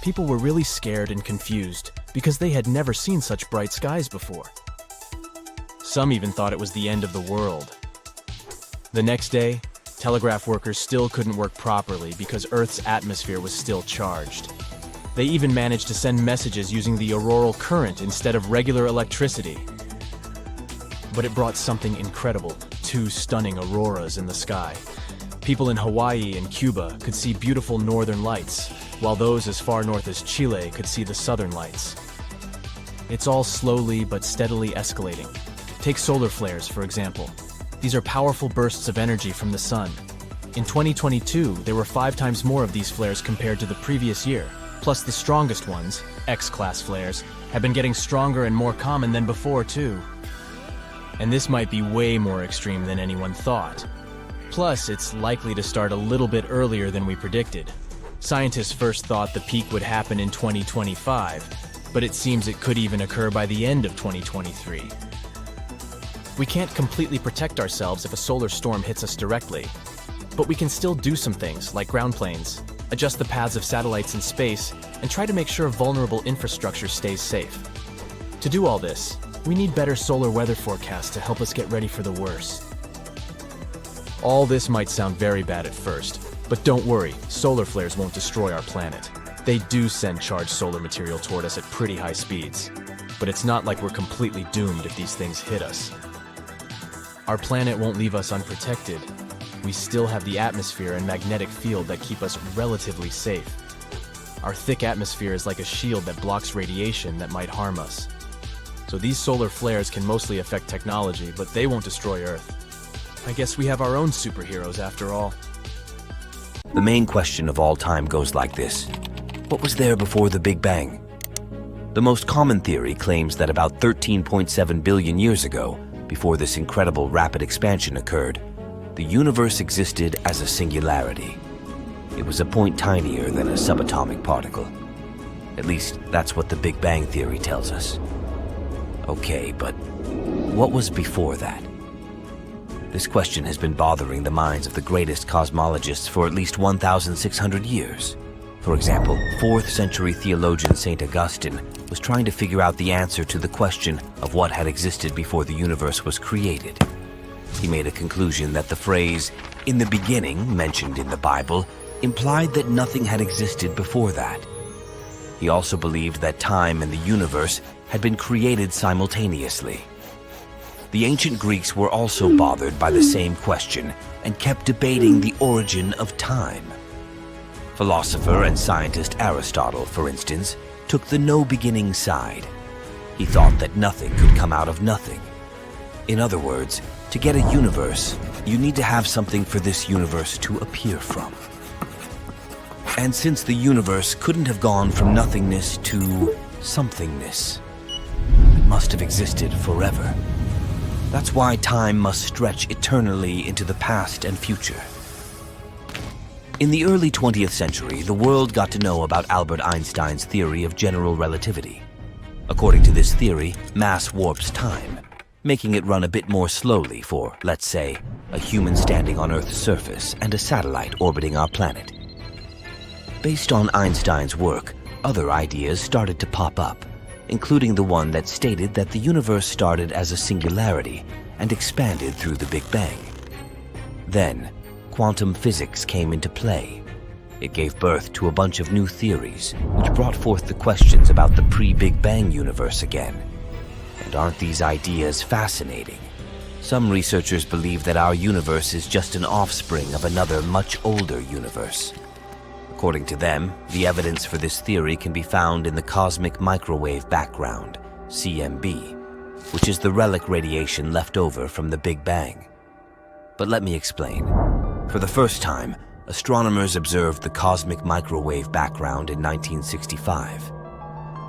People were really scared and confused because they had never seen such bright skies before. Some even thought it was the end of the world. The next day, telegraph workers still couldn't work properly because Earth's atmosphere was still charged. They even managed to send messages using the auroral current instead of regular electricity. But it brought something incredible, 2 stunning auroras in the sky. People in Hawaii and Cuba could see beautiful northern lights, while those as far north as Chile could see the southern lights. It's all slowly but steadily escalating. Take solar flares, for example. These are powerful bursts of energy from the sun. In 2022, there were 5 times more of these flares compared to the previous year. Plus, the strongest ones, X-class flares, have been getting stronger and more common than before, too. And this might be way more extreme than anyone thought. Plus, it's likely to start a little bit earlier than we predicted. Scientists first thought the peak would happen in 2025, but it seems it could even occur by the end of 2023. We can't completely protect ourselves if a solar storm hits us directly, but we can still do some things like ground planes, adjust the paths of satellites in space, and try to make sure vulnerable infrastructure stays safe. To do all this, we need better solar weather forecasts to help us get ready for the worst. All this might sound very bad at first, but don't worry, solar flares won't destroy our planet. They do send charged solar material toward us at pretty high speeds, but it's not like we're completely doomed if these things hit us. Our planet won't leave us unprotected. We still have the atmosphere and magnetic field that keep us relatively safe. Our thick atmosphere is like a shield that blocks radiation that might harm us. So these solar flares can mostly affect technology, but they won't destroy Earth. I guess we have our own superheroes after all. The main question of all time goes like this. What was there before the Big Bang? The most common theory claims that about 13.7 billion years ago, before this incredible rapid expansion occurred, the universe existed as a singularity. It was a point tinier than a subatomic particle. At least, that's what the Big Bang theory tells us. Okay, but what was before that? This question has been bothering the minds of the greatest cosmologists for at least 1,600 years. For example, 4th century theologian St. Augustine was trying to figure out the answer to the question of what had existed before the universe was created. He made a conclusion that the phrase, "in the beginning," mentioned in the Bible, implied that nothing had existed before that. He also believed that time and the universe had been created simultaneously. The ancient Greeks were also bothered by the same question and kept debating the origin of time. Philosopher and scientist Aristotle, for instance, took the no-beginning side. He thought that nothing could come out of nothing. In other words, to get a universe, you need to have something for this universe to appear from. And since the universe couldn't have gone from nothingness to somethingness, it must have existed forever. That's why time must stretch eternally into the past and future. In the early 20th century, the world got to know about Albert Einstein's theory of general relativity. According to this theory, mass warps time, making it run a bit more slowly for, let's say, a human standing on Earth's surface and a satellite orbiting our planet. Based on Einstein's work, other ideas started to pop up, including the one that stated that the universe started as a singularity and expanded through the Big Bang. Then, quantum physics came into play. It gave birth to a bunch of new theories, which brought forth the questions about the pre-Big Bang universe again. And aren't these ideas fascinating? Some researchers believe that our universe is just an offspring of another much older universe. According to them, the evidence for this theory can be found in the cosmic microwave background, CMB, which is the relic radiation left over from the Big Bang. But let me explain. For the first time, astronomers observed the cosmic microwave background in 1965.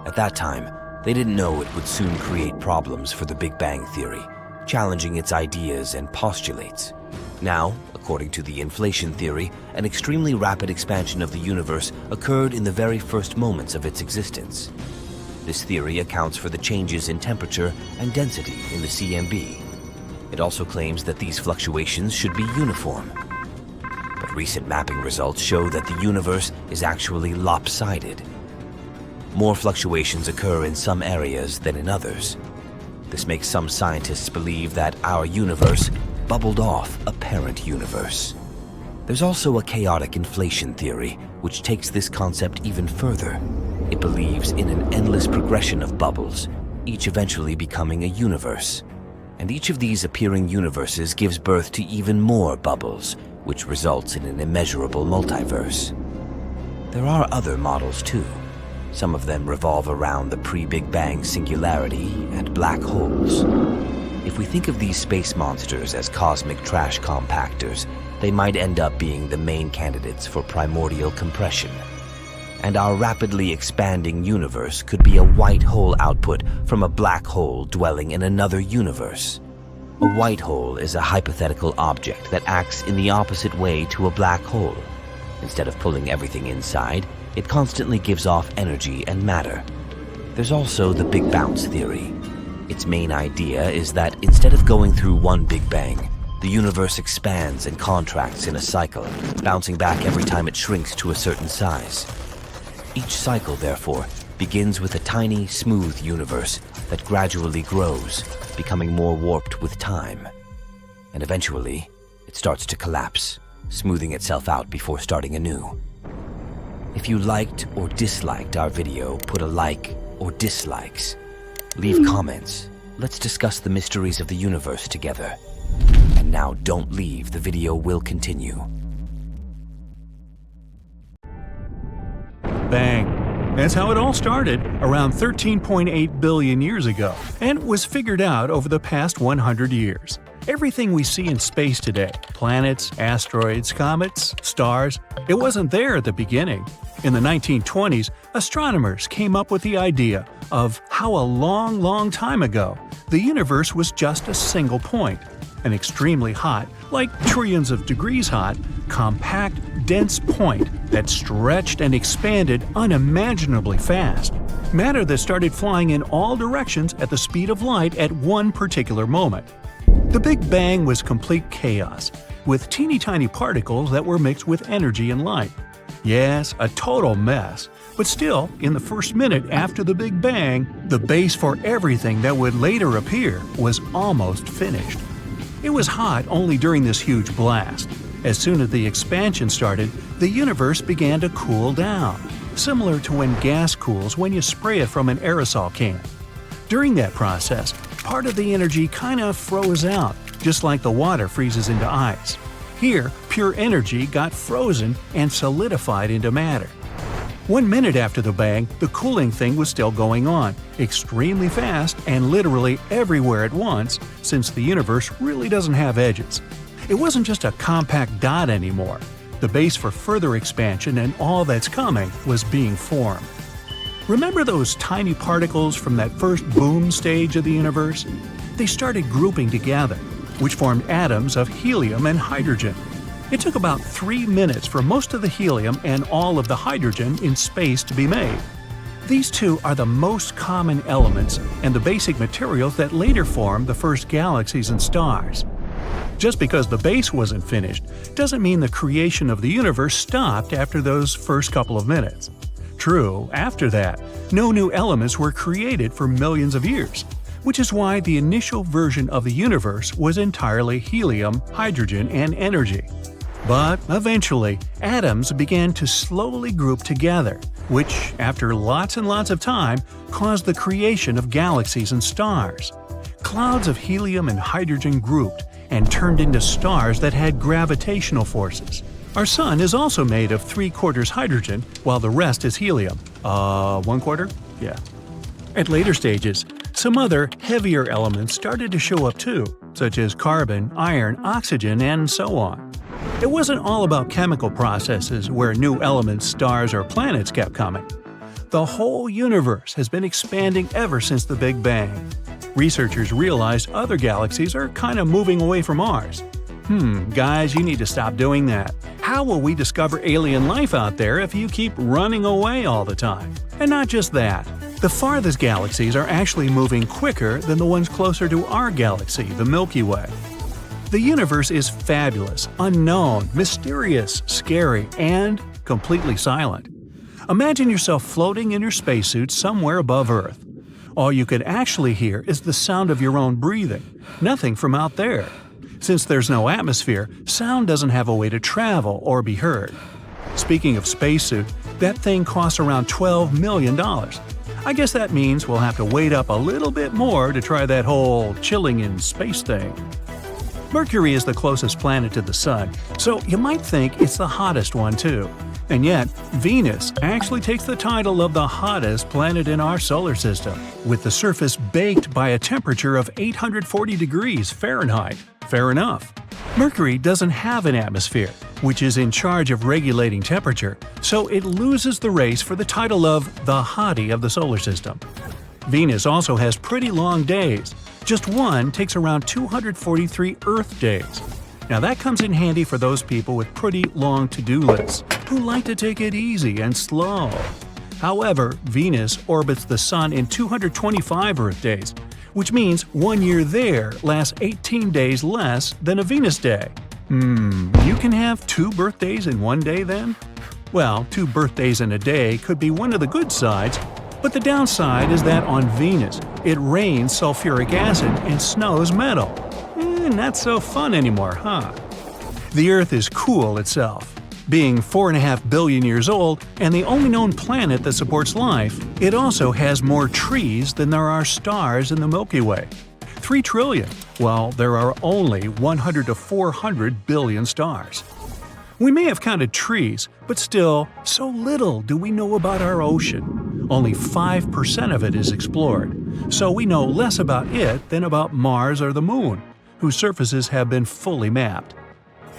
At that time, they didn't know it would soon create problems for the Big Bang theory, challenging its ideas and postulates. Now, according to the inflation theory, an extremely rapid expansion of the universe occurred in the very first moments of its existence. This theory accounts for the changes in temperature and density in the CMB. It also claims that these fluctuations should be uniform. But recent mapping results show that the universe is actually lopsided. More fluctuations occur in some areas than in others. This makes some scientists believe that our universe bubbled off a parent universe. There's also a chaotic inflation theory, which takes this concept even further. It believes in an endless progression of bubbles, each eventually becoming a universe. And each of these appearing universes gives birth to even more bubbles, which results in an immeasurable multiverse. There are other models too. Some of them revolve around the pre-Big Bang singularity and black holes. If we think of these space monsters as cosmic trash compactors, they might end up being the main candidates for primordial compression. And our rapidly expanding universe could be a white hole output from a black hole dwelling in another universe. A white hole is a hypothetical object that acts in the opposite way to a black hole. Instead of pulling everything inside, it constantly gives off energy and matter. There's also the Big Bounce theory. Its main idea is that instead of going through one Big Bang, the universe expands and contracts in a cycle, bouncing back every time it shrinks to a certain size. Each cycle, therefore, begins with a tiny, smooth universe that gradually grows, becoming more warped with time. And eventually, it starts to collapse, smoothing itself out before starting anew. If you liked or disliked our video, put a like or dislikes. Leave comments. Let's discuss the mysteries of the universe together. And now don't leave, the video will continue. Bang. That's how it all started, around 13.8 billion years ago, and was figured out over the past 100 years. Everything we see in space today, planets, asteroids, comets, stars, it wasn't there at the beginning. In the 1920s, astronomers came up with the idea of how a long time ago, the universe was just a single point, an extremely hot, like trillions of degrees hot, compact, dense point that stretched and expanded unimaginably fast. Matter that started flying in all directions at the speed of light at one particular moment. The Big Bang was complete chaos, with teeny tiny particles that were mixed with energy and light. Yes, a total mess, but still, in the first minute after the Big Bang, the base for everything that would later appear was almost finished. It was hot only during this huge blast. As soon as the expansion started, the universe began to cool down, similar to when gas cools when you spray it from an aerosol can. During that process, part of the energy kind of froze out, just like the water freezes into ice. Here, pure energy got frozen and solidified into matter. 1 minute after the bang, the cooling thing was still going on, extremely fast and literally everywhere at once, since the universe really doesn't have edges. It wasn't just a compact dot anymore. The base for further expansion and all that's coming was being formed. Remember those tiny particles from that first boom stage of the universe? They started grouping together, which formed atoms of helium and hydrogen. It took about 3 minutes for most of the helium and all of the hydrogen in space to be made. These two are the most common elements and the basic materials that later formed the first galaxies and stars. Just because the base wasn't finished doesn't mean the creation of the universe stopped after those first couple of minutes. True, after that, no new elements were created for millions of years, which is why the initial version of the universe was entirely helium, hydrogen, and energy. But eventually, atoms began to slowly group together, which, after lots and lots of time, caused the creation of galaxies and stars. Clouds of helium and hydrogen grouped and turned into stars that had gravitational forces. Our sun is also made of 3/4 hydrogen, while the rest is helium. 1/4? Yeah. At later stages, some other, heavier elements started to show up too, such as carbon, iron, oxygen, and so on. It wasn't all about chemical processes where new elements, stars, or planets kept coming. The whole universe has been expanding ever since the Big Bang. Researchers realized other galaxies are kind of moving away from ours. Guys, you need to stop doing that. How will we discover alien life out there if you keep running away all the time? And not just that. The farthest galaxies are actually moving quicker than the ones closer to our galaxy, the Milky Way. The universe is fabulous, unknown, mysterious, scary, and completely silent. Imagine yourself floating in your spacesuit somewhere above Earth. All you could actually hear is the sound of your own breathing, nothing from out there. Since there's no atmosphere, sound doesn't have a way to travel or be heard. Speaking of spacesuit, that thing costs around $12 million. I guess that means we'll have to wait up a little bit more to try that whole chilling in space thing. Mercury is the closest planet to the Sun, so you might think it's the hottest one too. And yet, Venus actually takes the title of the hottest planet in our solar system, with the surface baked by a temperature of 840 degrees Fahrenheit. Fair enough. Mercury doesn't have an atmosphere, which is in charge of regulating temperature, so it loses the race for the title of the hottie of the solar system. Venus also has pretty long days. Just one takes around 243 Earth days. Now that comes in handy for those people with pretty long to-do lists, who like to take it easy and slow. However, Venus orbits the Sun in 225 Earth days, which means 1 year there lasts 18 days less than a Venus day. You can have 2 birthdays in 1 day then? Well, 2 birthdays in a day could be one of the good sides, but the downside is that on Venus, it rains sulfuric acid and snows metal. Not so fun anymore, huh? The Earth is cool itself. Being 4.5 billion years old and the only known planet that supports life, it also has more trees than there are stars in the Milky Way. 3 trillion, while there are only 100 to 400 billion stars. We may have counted trees, but still, so little do we know about our ocean. Only 5% of it is explored, so we know less about it than about Mars or the Moon, whose surfaces have been fully mapped.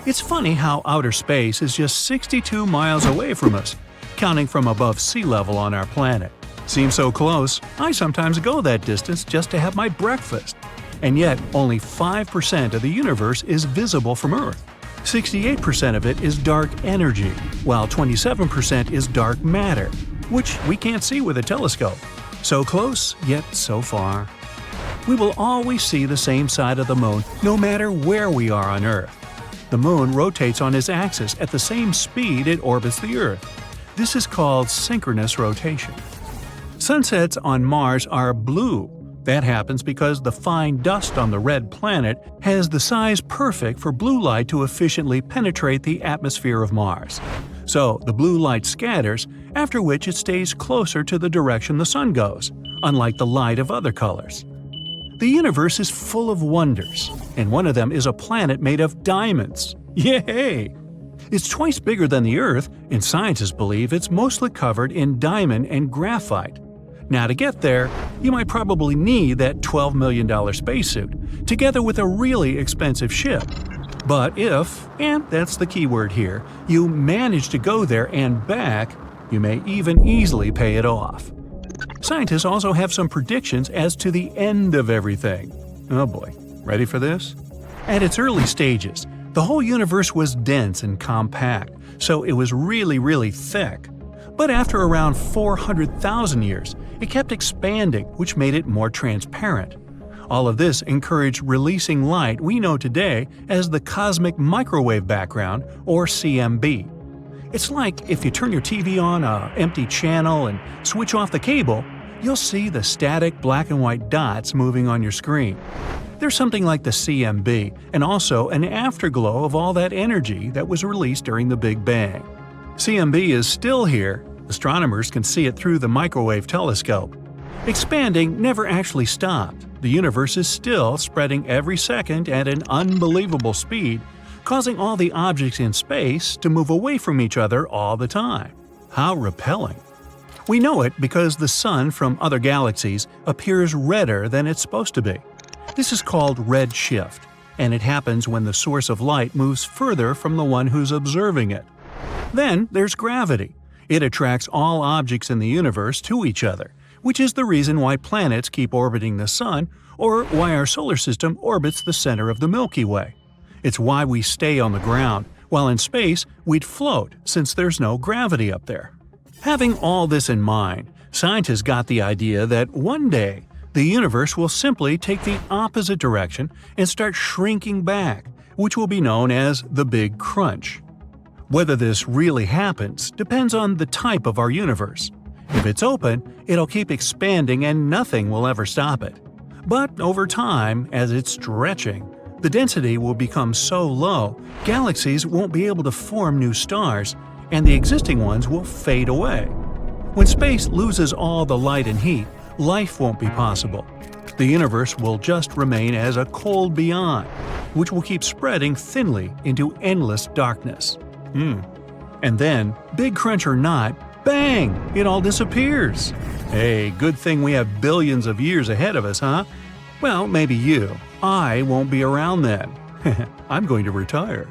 It's funny how outer space is just 62 miles away from us, counting from above sea level on our planet. Seems so close, I sometimes go that distance just to have my breakfast. And yet, only 5% of the universe is visible from Earth. 68% of it is dark energy, while 27% is dark matter, which we can't see with a telescope. So close, yet so far. We will always see the same side of the Moon no matter where we are on Earth. The Moon rotates on its axis at the same speed it orbits the Earth. This is called synchronous rotation. Sunsets on Mars are blue. That happens because the fine dust on the red planet has the size perfect for blue light to efficiently penetrate the atmosphere of Mars. So the blue light scatters, after which it stays closer to the direction the sun goes, unlike the light of other colors. The universe is full of wonders, and one of them is a planet made of diamonds. Yay! It's twice bigger than the Earth, and scientists believe it's mostly covered in diamond and graphite. Now to get there, you might probably need that $12 million spacesuit, together with a really expensive ship. But if, and that's the key word here, you manage to go there and back, you may even easily pay it off. Scientists also have some predictions as to the end of everything. Oh boy, ready for this? At its early stages, the whole universe was dense and compact, so it was really thick. But after around 400,000 years, it kept expanding, which made it more transparent. All of this encouraged releasing light we know today as the cosmic microwave background, or CMB. It's like if you turn your TV on an empty channel and switch off the cable, you'll see the static black and white dots moving on your screen. There's something like the CMB, and also an afterglow of all that energy that was released during the Big Bang. CMB is still here. Astronomers can see it through the microwave telescope. Expanding never actually stopped. The universe is still spreading every second at an unbelievable speed, causing all the objects in space to move away from each other all the time. How repelling. We know it because the sun from other galaxies appears redder than it's supposed to be. This is called redshift, and it happens when the source of light moves further from the one who's observing it. Then there's gravity. It attracts all objects in the universe to each other, which is the reason why planets keep orbiting the sun, or why our solar system orbits the center of the Milky Way. It's why we stay on the ground, while in space we'd float since there's no gravity up there. Having all this in mind, scientists got the idea that one day the universe will simply take the opposite direction and start shrinking back, which will be known as the Big Crunch. Whether this really happens depends on the type of our universe. If it's open, it'll keep expanding and nothing will ever stop it. But over time, as it's stretching, the density will become so low, galaxies won't be able to form new stars, and the existing ones will fade away. When space loses all the light and heat, life won't be possible. The universe will just remain as a cold beyond, which will keep spreading thinly into endless darkness. And then, big crunch or not, bang! It all disappears. Hey, good thing we have billions of years ahead of us, huh? Well, maybe you. I won't be around then. I'm going to retire.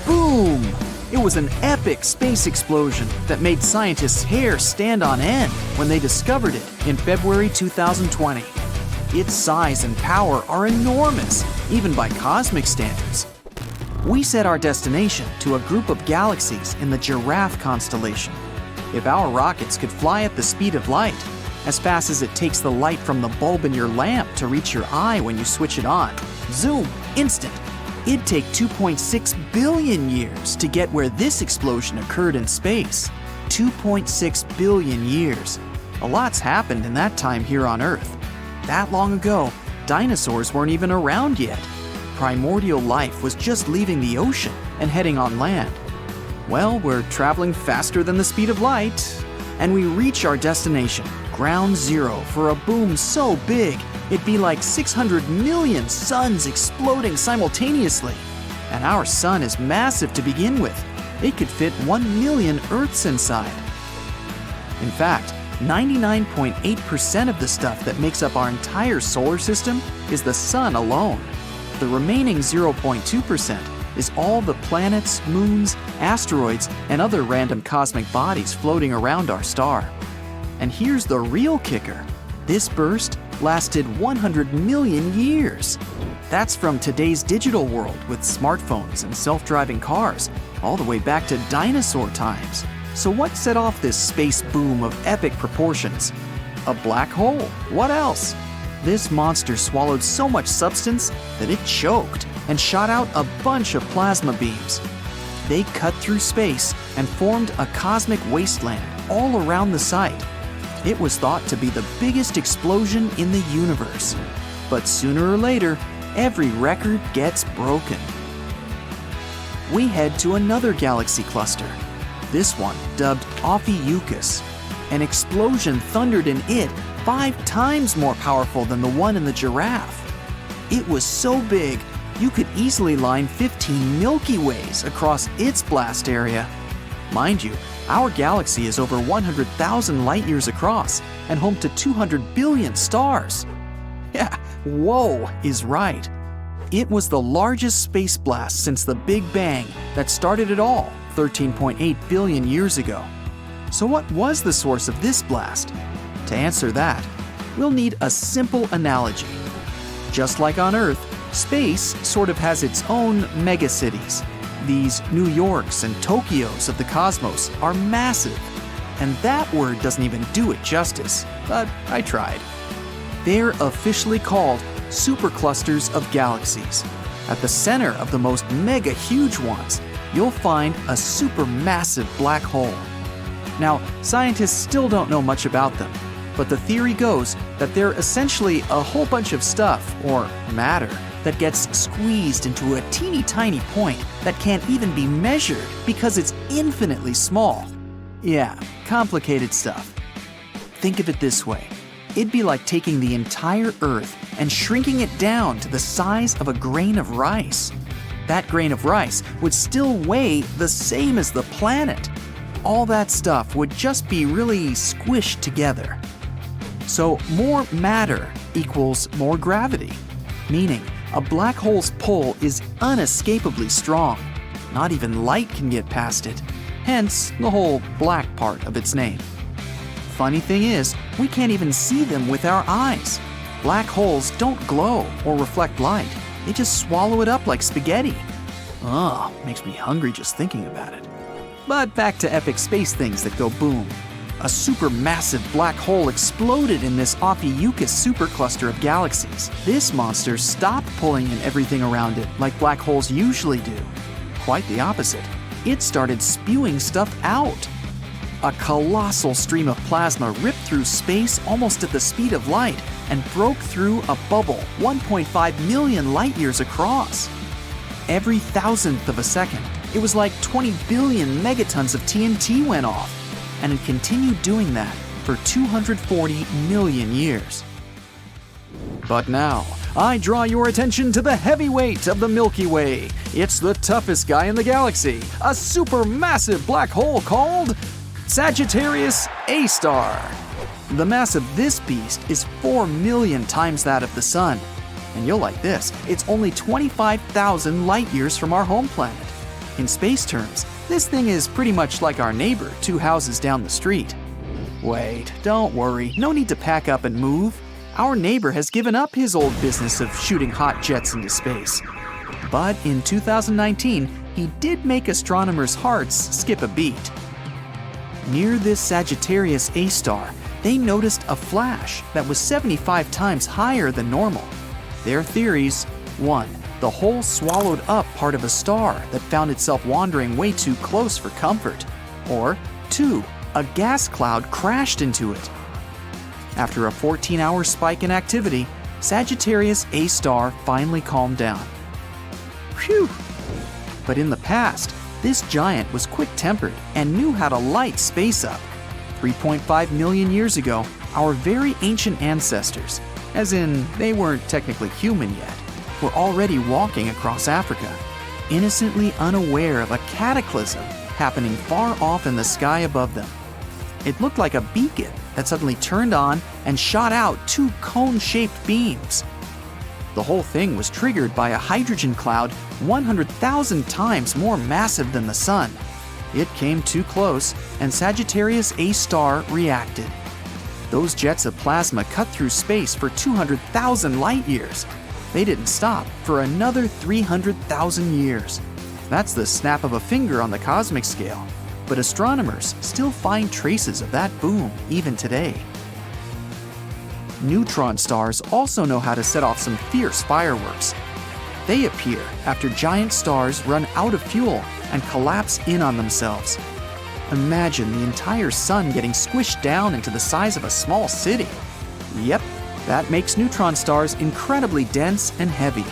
Boom! It was an epic space explosion that made scientists' hair stand on end when they discovered it in February 2020. Its size and power are enormous, even by cosmic standards. We set our destination to a group of galaxies in the Giraffe constellation. If our rockets could fly at the speed of light, as fast as it takes the light from the bulb in your lamp to reach your eye when you switch it on, zoom, instant, it'd take 2.6 billion years to get where this explosion occurred in space. 2.6 billion years. A lot's happened in that time here on Earth. That long ago, dinosaurs weren't even around yet. Primordial life was just leaving the ocean and heading on land. Well, we're traveling faster than the speed of light, and we reach our destination, ground zero, for a boom so big it'd be like 600 million suns exploding simultaneously. And our sun is massive to begin with. It could fit 1 million Earths inside. In fact, 99.8% of the stuff that makes up our entire solar system is the sun alone. The remaining 0.2% is all the planets, moons, asteroids, and other random cosmic bodies floating around our star. And here's the real kicker. This burst lasted 100 million years. That's from today's digital world with smartphones and self-driving cars, all the way back to dinosaur times. So what set off this space boom of epic proportions? A black hole. What else? This monster swallowed so much substance that it choked and shot out a bunch of plasma beams. They cut through space and formed a cosmic wasteland all around the site. It was thought to be the biggest explosion in the universe. But sooner or later, every record gets broken. We head to another galaxy cluster. This one, dubbed Ophiuchus. An explosion thundered in it 5 times more powerful than the one in the Giraffe. It was so big, you could easily line 15 Milky Ways across its blast area. Mind you, our galaxy is over 100,000 light-years across and home to 200 billion stars. Yeah, whoa is right. It was the largest space blast since the Big Bang that started it all 13.8 billion years ago. So what was the source of this blast? To answer that, we'll need a simple analogy. Just like on Earth, space sort of has its own megacities. These New Yorks and Tokyos of the cosmos are massive, and that word doesn't even do it justice, but I tried. They're officially called superclusters of galaxies. At the center of the most mega huge ones, you'll find a supermassive black hole. Now, scientists still don't know much about them, but the theory goes that they're essentially a whole bunch of stuff, or matter, that gets squeezed into a teeny tiny point that can't even be measured because it's infinitely small. Yeah, complicated stuff. Think of it this way. It'd be like taking the entire Earth and shrinking it down to the size of a grain of rice. That grain of rice would still weigh the same as the planet. All that stuff would just be really squished together. So more matter equals more gravity, meaning a black hole's pull is unescapably strong. Not even light can get past it, hence the whole black part of its name. Funny thing is, we can't even see them with our eyes. Black holes don't glow or reflect light. They just swallow it up like spaghetti. Ugh, makes me hungry just thinking about it. But back to epic space things that go boom. A supermassive black hole exploded in this Ophiuchus supercluster of galaxies. This monster stopped pulling in everything around it like black holes usually do. Quite the opposite. It started spewing stuff out. A colossal stream of plasma ripped through space almost at the speed of light and broke through a bubble 1.5 million light-years across. Every thousandth of a second, it was like 20 billion megatons of TNT went off, and it continued doing that for 240 million years. But now, I draw your attention to the heavyweight of the Milky Way. It's the toughest guy in the galaxy, a supermassive black hole called Sagittarius A-star. The mass of this beast is 4 million times that of the Sun. And you'll like this, it's only 25,000 light-years from our home planet. In space terms, this thing is pretty much like our neighbor 2 houses down the street. Wait, don't worry, no need to pack up and move. Our neighbor has given up his old business of shooting hot jets into space. But in 2019, he did make astronomers' hearts skip a beat. Near this Sagittarius A-star, they noticed a flash that was 75 times higher than normal. Their theories: 1. The hole swallowed up part of a star that found itself wandering way too close for comfort. Or 2. A gas cloud crashed into it. After a 14-hour spike in activity, Sagittarius A-star finally calmed down. Phew! But in the past, this giant was quick-tempered and knew how to light space up. 3.5 million years ago, our very ancient ancestors, as in they weren't technically human yet, were already walking across Africa, innocently unaware of a cataclysm happening far off in the sky above them. It looked like a beacon that suddenly turned on and shot out 2 cone-shaped beams. The whole thing was triggered by a hydrogen cloud 100,000 times more massive than the Sun. It came too close, and Sagittarius A-star reacted. Those jets of plasma cut through space for 200,000 light-years. They didn't stop for another 300,000 years. That's the snap of a finger on the cosmic scale. But astronomers still find traces of that boom even today. Neutron stars also know how to set off some fierce fireworks. They appear after giant stars run out of fuel and collapse in on themselves. Imagine the entire sun getting squished down into the size of a small city. Yep, that makes neutron stars incredibly dense and heavy.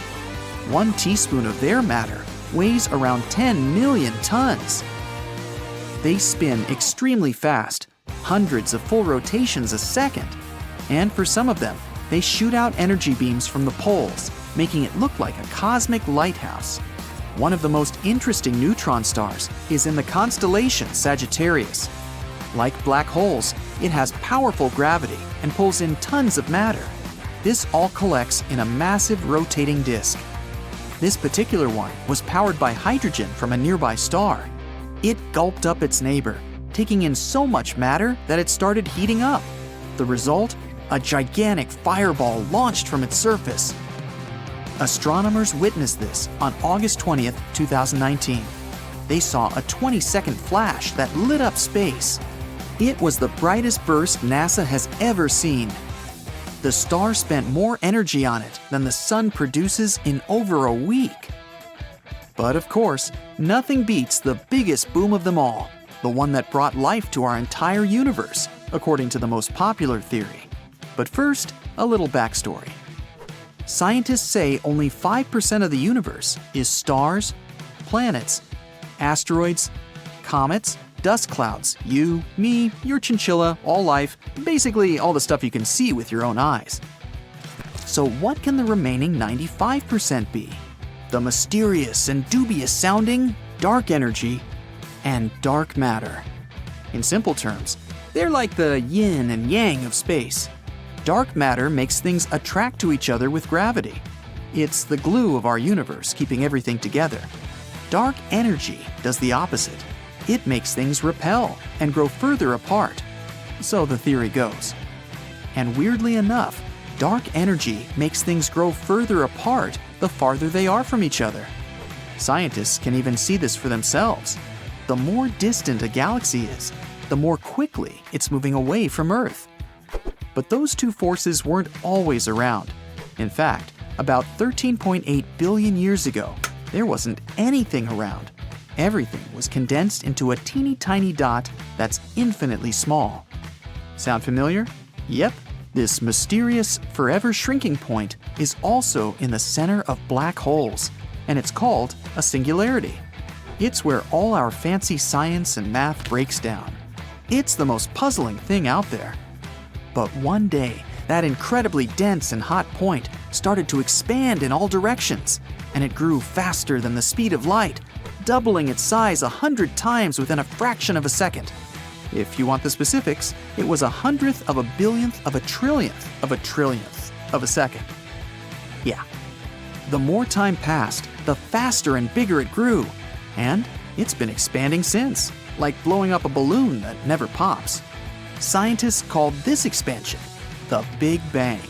1 teaspoon of their matter weighs around 10 million tons. They spin extremely fast, hundreds of full rotations a second. And for some of them, they shoot out energy beams from the poles, making it look like a cosmic lighthouse. One of the most interesting neutron stars is in the constellation Sagittarius. Like black holes, it has powerful gravity and pulls in tons of matter. This all collects in a massive rotating disk. This particular one was powered by hydrogen from a nearby star. It gulped up its neighbor, taking in so much matter that it started heating up. The result? A gigantic fireball launched from its surface. Astronomers witnessed this on August 20th, 2019. They saw a 20-second flash that lit up space. It was the brightest burst NASA has ever seen. The star spent more energy on it than the Sun produces in over a week. But of course, nothing beats the biggest boom of them all, the one that brought life to our entire universe, according to the most popular theory. But first, a little backstory. Scientists say only 5% of the universe is stars, planets, asteroids, comets, dust clouds, you, me, your chinchilla, all life, basically all the stuff you can see with your own eyes. So what can the remaining 95% be? The mysterious and dubious sounding dark energy and dark matter. In simple terms, they're like the yin and yang of space. Dark matter makes things attract to each other with gravity. It's the glue of our universe, keeping everything together. Dark energy does the opposite. It makes things repel and grow further apart. So the theory goes. And weirdly enough, dark energy makes things grow further apart the farther they are from each other. Scientists can even see this for themselves. The more distant a galaxy is, the more quickly it's moving away from Earth. But those two forces weren't always around. In fact, about 13.8 billion years ago, there wasn't anything around. Everything was condensed into a teeny tiny dot that's infinitely small. Sound familiar? Yep, this mysterious, forever shrinking point is also in the center of black holes, and it's called a singularity. It's where all our fancy science and math breaks down. It's the most puzzling thing out there. But one day, that incredibly dense and hot point started to expand in all directions, and it grew faster than the speed of light, doubling its size 100 times within a fraction of a second. If you want the specifics, it was 100th of a billionth of a trillionth of a second. Yeah. The more time passed, the faster and bigger it grew, and it's been expanding since, like blowing up a balloon that never pops. Scientists called this expansion the Big Bang.